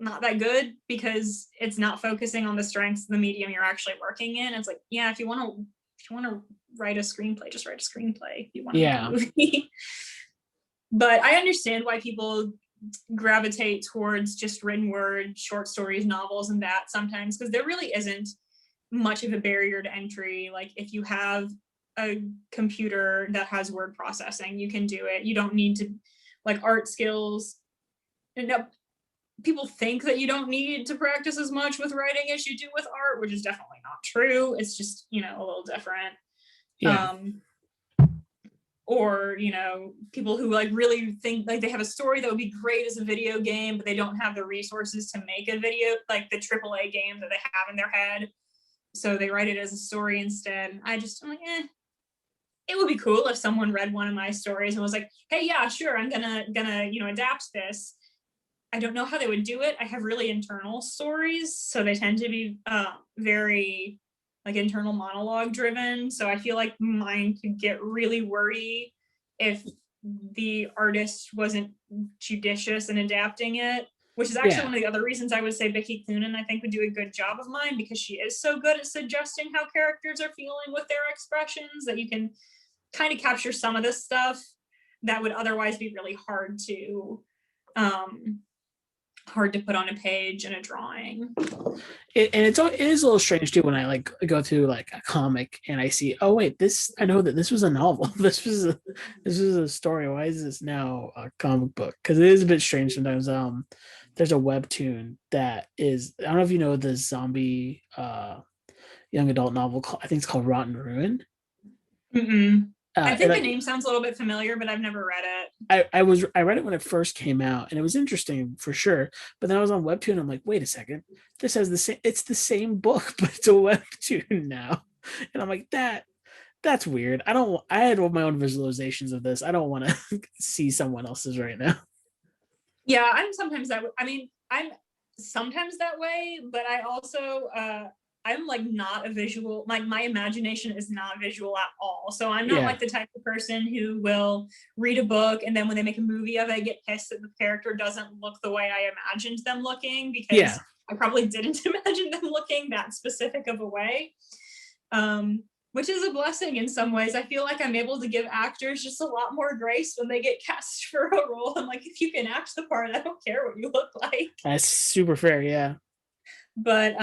[SPEAKER 2] not that good because it's not focusing on the strengths of the medium you're actually working in. It's like, yeah, if you want to write a screenplay, just write a screenplay. If you want to make a movie. But I understand why people gravitate towards just written word, short stories, novels, and that sometimes, because there really isn't much of a barrier to entry. Like if you have a computer that has word processing, you can do it. You don't need to, like, art skills. And now people think that you don't need to practice as much with writing as you do with art, which is definitely not true. It's just, you know, a little different. Or, you know, people who like really think like they have a story that would be great as a video game, but they don't have the resources to make a video, like the AAA game that they have in their head. So they write it as a story instead. I'm like, it would be cool if someone read one of my stories and was like, hey, yeah, sure, I'm gonna, you know, adapt this. I don't know how they would do it. I have really internal stories, so they tend to be very like internal monologue driven. So I feel like mine could get really wordy if the artist wasn't judicious in adapting it, which is actually one of the other reasons I would say Becky Cloonan, I think, would do a good job of mine, because she is so good at suggesting how characters are feeling with their expressions that you can kind of capture some of this stuff that would otherwise be really hard to put on a page in a drawing.
[SPEAKER 1] It is a little strange too when I like go to like a comic and I see, oh wait, I know that this was a novel. This was a story. Why is this now a comic book? Because it is a bit strange sometimes. There's a webtoon that is, I don't know if you know the zombie young adult novel I think it's called Rotten Ruin.
[SPEAKER 2] I think the name sounds a little bit familiar, but I've never read it.
[SPEAKER 1] I read it when it first came out, and it was interesting for sure. But then I was on Webtoon, and I'm like, wait a second, this has the same. It's the same book, but it's a Webtoon now, and I'm like, that's weird. I had all my own visualizations of this. I don't want to see someone else's right now.
[SPEAKER 2] Yeah, I'm sometimes that. I'm sometimes that way, but I also I'm like not a visual, like my imagination is not visual at all. So I'm not like the type of person who will read a book and then when they make a movie of it, get pissed that the character doesn't look the way I imagined them looking, because I probably didn't imagine them looking that specific of a way. Which is a blessing in some ways. I feel like I'm able to give actors just a lot more grace when they get cast for a role. I'm like, if you can act the part, I don't care what you look like.
[SPEAKER 1] That's super fair, yeah.
[SPEAKER 2] But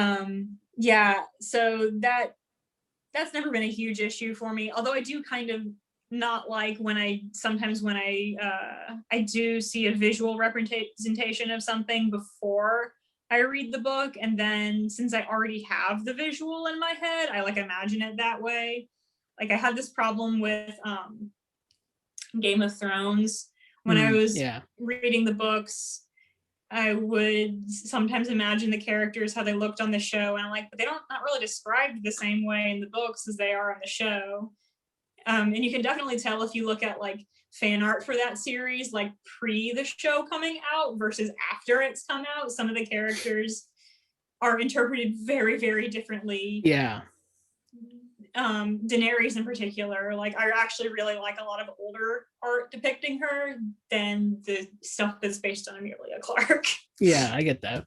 [SPEAKER 2] yeah, so that's never been a huge issue for me. Although I do kind of not like when I do see a visual representation of something before I read the book, and then since I already have the visual in my head, I like imagine it that way. Like I had this problem with Game of Thrones when I was reading the books. I would sometimes imagine the characters, how they looked on the show, and I'm like, but they not really described the same way in the books as they are on the show. And you can definitely tell if you look at like fan art for that series, like pre the show coming out versus after it's come out. Some of the characters are interpreted very, very differently.
[SPEAKER 1] Yeah.
[SPEAKER 2] Daenerys in particular, like I actually really like a lot of older art depicting her than the stuff that's based on Amelia Clark.
[SPEAKER 1] Yeah, I get that.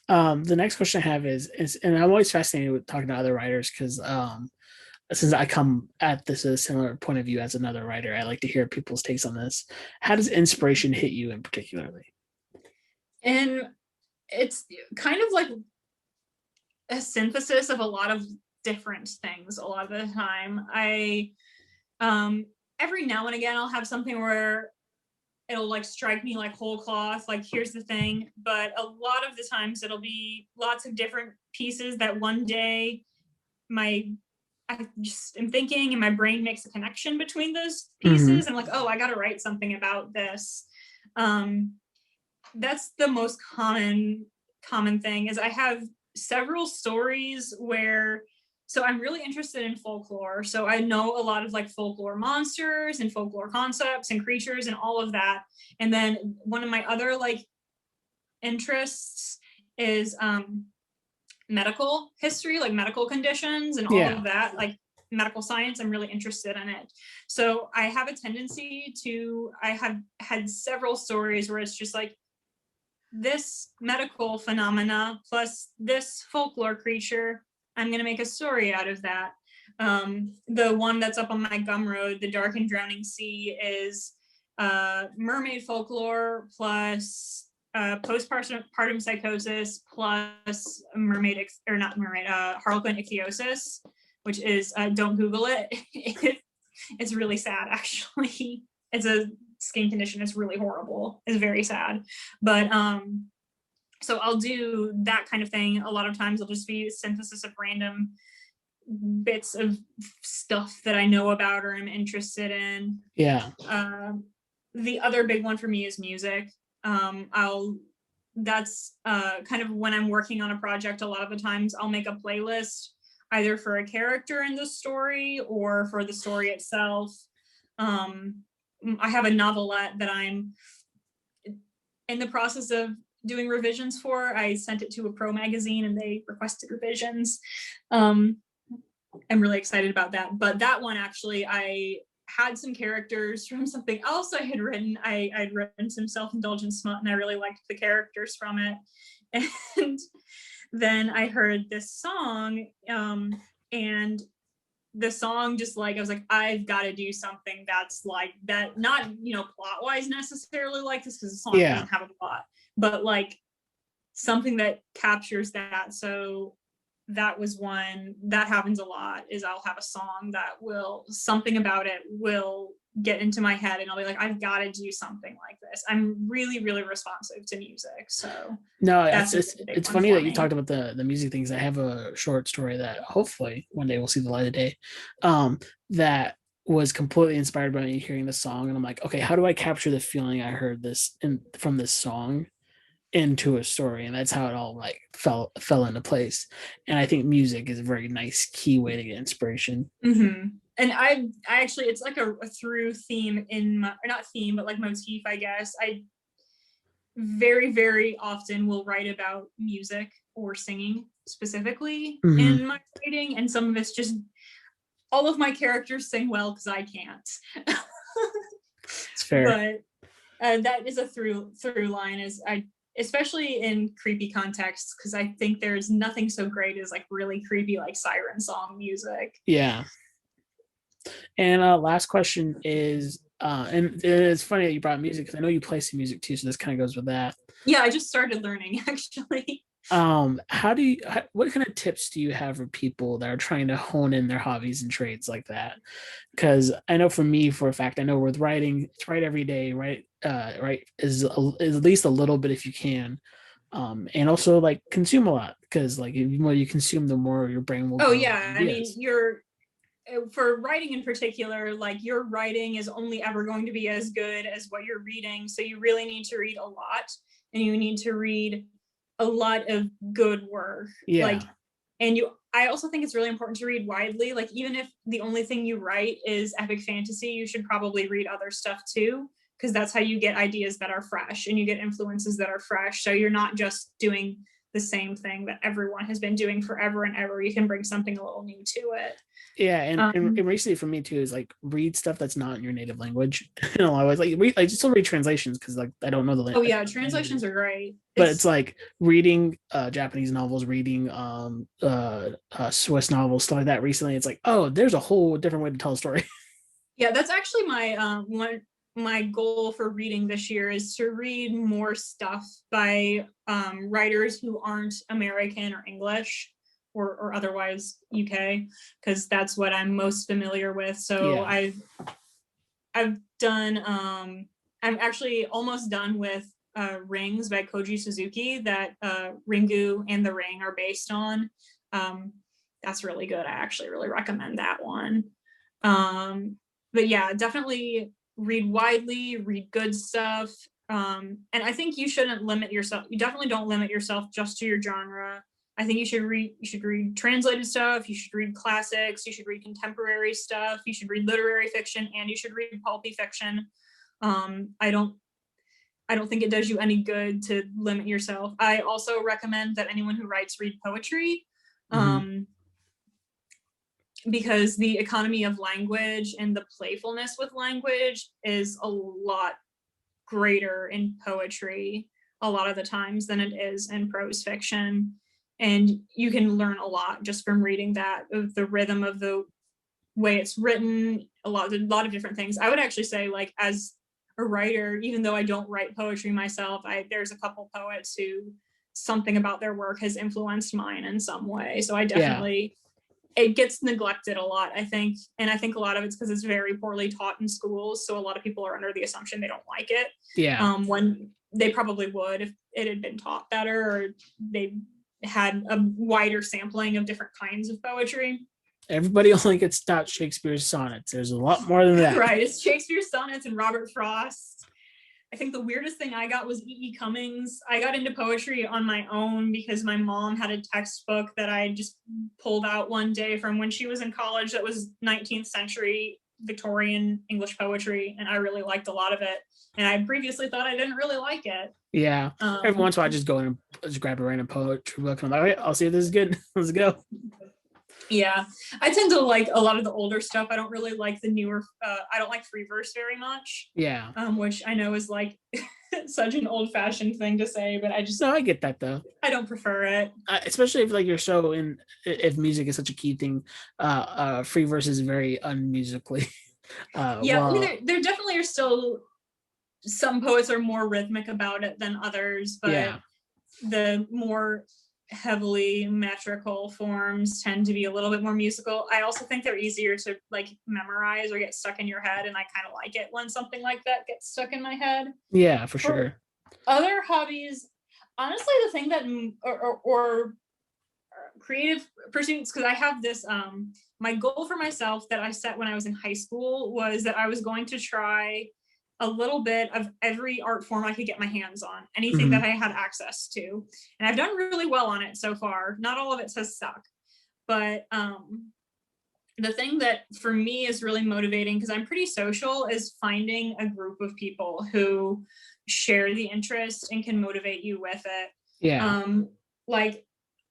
[SPEAKER 1] The next question I have is and I'm always fascinated with talking to other writers because since I come at this at a similar point of view as another writer, I like to hear people's takes on this. How does inspiration hit you in particularly?
[SPEAKER 2] And it's kind of like a synthesis of a lot of different things a lot of the time. I every now and again I'll have something where it'll like strike me like whole cloth, like here's the thing, but a lot of the times it'll be lots of different pieces that one day I just am thinking and my brain makes a connection between those pieces. I'm like, oh, I gotta write something about this. That's the most common thing is I have several stories where, so I'm really interested in folklore. So I know a lot of like folklore monsters and folklore concepts and creatures and all of that. And then one of my other like interests is medical history, like medical conditions and all of that, like medical science. I'm really interested in it. So I have a tendency to, I have had several stories where it's just like this medical phenomena plus this folklore creature, I'm going to make a story out of that. The one that's up on my Gumroad, The Dark and Drowning Sea, is mermaid folklore plus postpartum psychosis plus harlequin ichthyosis, which is don't Google it. It's really sad, actually. It's a skin condition. It's really horrible. It's very sad. But so I'll do that kind of thing. A lot of times I'll just be a synthesis of random bits of stuff that I know about or I'm interested in.
[SPEAKER 1] Yeah.
[SPEAKER 2] The other big one for me is music. That's kind of when I'm working on a project, a lot of the times I'll make a playlist either for a character in the story or for the story itself. I have a novelette that I'm in the process of doing revisions for. I sent it to a pro magazine and they requested revisions. I'm really excited about that. But that one, actually, I had some characters from something else I had written. I'd written some self-indulgent smut and I really liked the characters from it. And then I heard this song and the song just like, I was like, I've got to do something that's like that, not, plot wise necessarily like this, because the song doesn't have a plot, but like something that captures that. So that was one that happens a lot, is I'll have a song that something about it will get into my head and I'll be like, I've got to do something like this. I'm really, really responsive to music. So
[SPEAKER 1] no, it's funny that you talked about the music things. I have a short story that hopefully one day will see the light of day, that was completely inspired by me hearing the song. And I'm like, okay, how do I capture the feeling I heard from this song into a story? And that's how it all like fell into place. And I think music is a very nice key way to get inspiration.
[SPEAKER 2] Mm-hmm. And I actually, it's like a through theme in my, or not theme, but like motif, I guess. I very, very often will write about music or singing specifically in my writing. And some of it's just, all of my characters sing well because I can't.
[SPEAKER 1] It's fair.
[SPEAKER 2] But that is a through line, is especially in creepy contexts, because I think there's nothing so great as like really creepy, like siren song music.
[SPEAKER 1] Yeah. And last question is, and it's funny that you brought music because I know you play some music too, so this kind of goes with that.
[SPEAKER 2] Yeah, I just started learning actually.
[SPEAKER 1] What kind of tips do you have for people that are trying to hone in their hobbies and trades like that? Because I know for me, for a fact, I know with writing, it's write every day, right? Right is at least a little bit if you can. And also like consume a lot, because like the more you consume, the more your brain will.
[SPEAKER 2] Oh yeah, I mean, for writing in particular, like your writing is only ever going to be as good as what you're reading. So you really need to read a lot, and you need to read a lot of good work.
[SPEAKER 1] Yeah.
[SPEAKER 2] I also think it's really important to read widely. Like even if the only thing you write is epic fantasy, you should probably read other stuff too, because that's how you get ideas that are fresh and you get influences that are fresh. So you're not just doing the same thing that everyone has been doing forever and ever. You can bring something a little new to it.
[SPEAKER 1] Yeah, and recently for me too is like read stuff that's not in your native language. You know, I always like read, like just still read translations because like I don't know the
[SPEAKER 2] language. Oh yeah, translations are great.
[SPEAKER 1] But it's like reading Japanese novels, reading Swiss novels, stuff like that. Recently, it's like, oh, there's a whole different way to tell a story.
[SPEAKER 2] Yeah, that's actually my my goal for reading this year is to read more stuff by writers who aren't American or English. Or otherwise UK, because that's what I'm most familiar with. So yeah. I've done I'm actually almost done with Rings by Koji Suzuki that Ringu and the Ring are based on. That's really good. I actually really recommend that one. But yeah, definitely read widely, read good stuff. And I think you shouldn't limit yourself. You definitely don't limit yourself just to your genre. I think you should read translated stuff, you should read classics, you should read contemporary stuff, you should read literary fiction, and you should read pulpy fiction. I don't think it does you any good to limit yourself. I also recommend that anyone who writes read poetry, because the economy of language and the playfulness with language is a lot greater in poetry a lot of the times than it is in prose fiction. And you can learn a lot just from reading that, of the rhythm of the way it's written, a lot of different things. I would actually say, like, as a writer, even though I don't write poetry myself, there's a couple poets who something about their work has influenced mine in some way. So I definitely, it gets neglected a lot, I think. And I think a lot of it's because it's very poorly taught in schools. So a lot of people are under the assumption they don't like it.
[SPEAKER 1] Yeah.
[SPEAKER 2] When they probably would if it had been taught better, or they had a wider sampling of different kinds of poetry.
[SPEAKER 1] Everybody only gets taught Shakespeare's sonnets. There's a lot more than that.
[SPEAKER 2] Right, it's Shakespeare's sonnets and Robert Frost. I think the weirdest thing I got was E.E. Cummings. I got into poetry on my own because my mom had a textbook that I just pulled out one day from when she was in college that was 19th century Victorian English poetry, and I really liked a lot of it. And I previously thought I didn't really like it.
[SPEAKER 1] Yeah. Every once in a while I just go in and just grab a random poetry book and I'm like, all right, I'll see if this is good. Let's go.
[SPEAKER 2] Yeah, I tend to like a lot of the older stuff. I don't really like the newer, I don't like free verse very much.
[SPEAKER 1] Yeah.
[SPEAKER 2] Which I know is like such an old fashioned thing to say, but
[SPEAKER 1] No, I get that though.
[SPEAKER 2] I don't prefer it.
[SPEAKER 1] Especially if like you're so in, if music is such a key thing, free verse is very unmusically.
[SPEAKER 2] Yeah, I mean, there definitely are still, some poets are more rhythmic about it than others, but the more heavily metrical forms tend to be a little bit more musical. I also think they're easier to like memorize or get stuck in your head, and I kind of like it when something like that gets stuck in my head.
[SPEAKER 1] Yeah, for sure.
[SPEAKER 2] Other hobbies, honestly, the thing that or creative pursuits, because I have this my goal for myself that I set when I was in high school was that I was going to try a little bit of every art form I could get my hands on, anything that I had access to. And I've done really well on it so far. Not all of it has stuck, but the thing that for me is really motivating, because I'm pretty social, is finding a group of people who share the interest and can motivate you with it.
[SPEAKER 1] Yeah.
[SPEAKER 2] Like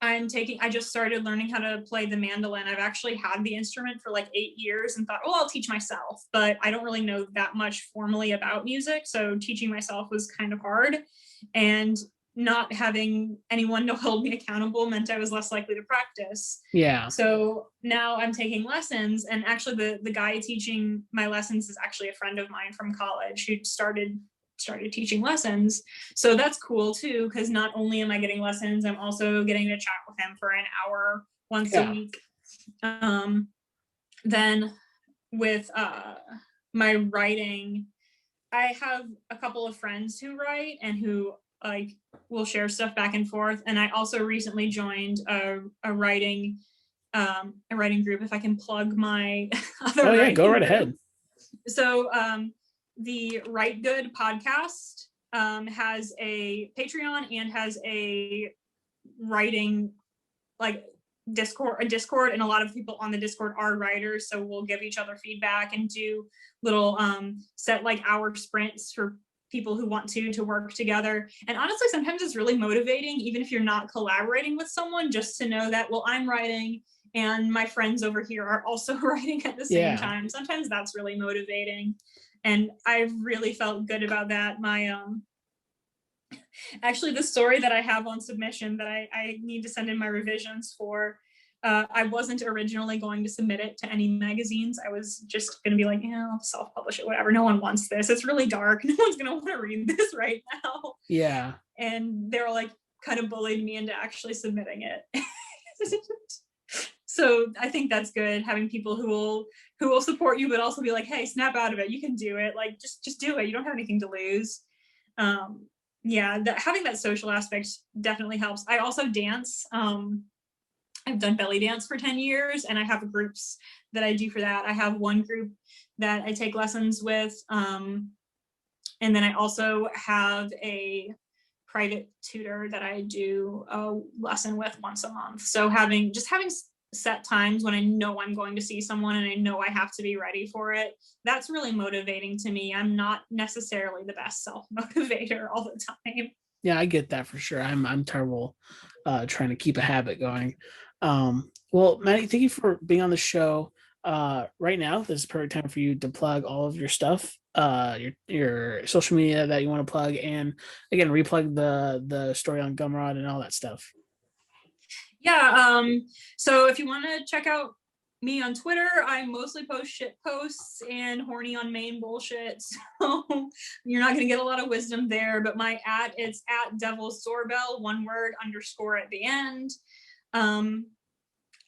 [SPEAKER 2] I just started learning how to play the mandolin. I've actually had the instrument for like 8 years and thought, oh, I'll teach myself, but I don't really know that much formally about music. So teaching myself was kind of hard, and not having anyone to hold me accountable meant I was less likely to practice.
[SPEAKER 1] Yeah.
[SPEAKER 2] So now I'm taking lessons, and actually the guy teaching my lessons is actually a friend of mine from college who started teaching lessons. So that's cool too, because not only am I getting lessons, I'm also getting to chat with him for an hour once a week. Then with my writing, I have a couple of friends who write and who like will share stuff back and forth. And I also recently joined a writing group, if I can plug my other
[SPEAKER 1] go right ahead.
[SPEAKER 2] So the Write Good podcast has a Patreon and has a writing like Discord, and a lot of people on the Discord are writers, so we'll give each other feedback and do little set like hour sprints for people who want to work together. And honestly, sometimes it's really motivating, even if you're not collaborating with someone, just to know that, well, I'm writing and my friends over here are also writing at the same time. Sometimes that's really motivating. And I've really felt good about that. My actually, the story that I have on submission that I need to send in my revisions for, I wasn't originally going to submit it to any magazines. I was just going to be like, I'll self-publish it, whatever. No one wants this. It's really dark. No one's going to want to read this right now.
[SPEAKER 1] Yeah.
[SPEAKER 2] And they were like, kind of bullied me into actually submitting it. So I think that's good, having people who will support you, but also be like, hey, snap out of it. You can do it. Like, just do it. You don't have anything to lose. Having that social aspect definitely helps. I also dance. I've done belly dance for 10 years, and I have groups that I do for that. I have one group that I take lessons with. And then I also have a private tutor that I do a lesson with once a month. So having set times when I know I'm going to see someone and I know I have to be ready for it, that's really motivating to me. I'm not necessarily the best self-motivator all the time.
[SPEAKER 1] Yeah, I get that for sure. I'm terrible trying to keep a habit going. Well, Mattie, thank you for being on the show. Right now, this is a perfect time for you to plug all of your stuff, your social media that you want to plug, and again, replug the story on Gumroad and all that stuff.
[SPEAKER 2] Yeah, so if you want to check out me on Twitter, I mostly post shit posts and horny on main bullshit, so you're not going to get a lot of wisdom there, but my it's at Devil's Doorbell, one word, _ at the end.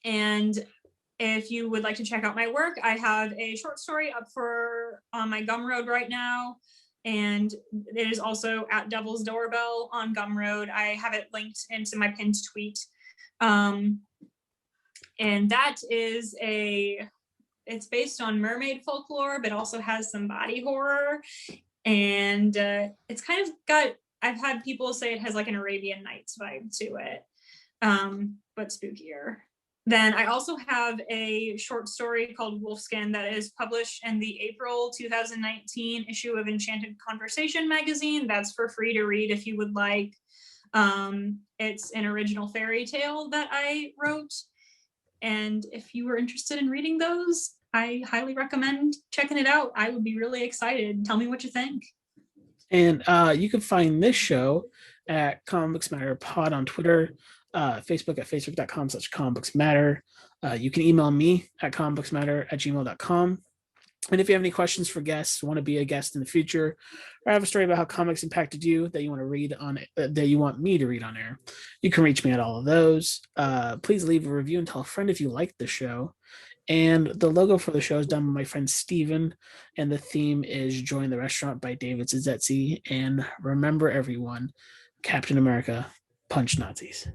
[SPEAKER 2] And if you would like to check out my work, I have a short story up on my Gumroad right now, and it is also at Devil's Doorbell on Gumroad. I have it linked into my pinned tweet. And that is it's based on mermaid folklore, but also has some body horror. And it's kind of I've had people say it has like an Arabian Nights vibe to it, but spookier. Then I also have a short story called Wolfskin that is published in the April 2019 issue of Enchanted Conversation magazine. That's for free to read if you would like. It's an original fairy tale that I wrote. And if you were interested in reading those, I highly recommend checking it out. I would be really excited. Tell me what you think.
[SPEAKER 1] And you can find this show at Comics Matter Pod on Twitter, Facebook at facebook.com/comicbooksmatter. You can email me at comicbooksmatter@gmail.com. And if you have any questions for guests, want to be a guest in the future, or have a story about how comics impacted you that you want to read on that you want me to read on air, you can reach me at all of those. Please leave a review and tell a friend if you like the show. And the logo for the show is done by my friend Steven, and the theme is Join the Restaurant by David Szesztay. And remember, everyone, Captain America, punch Nazis.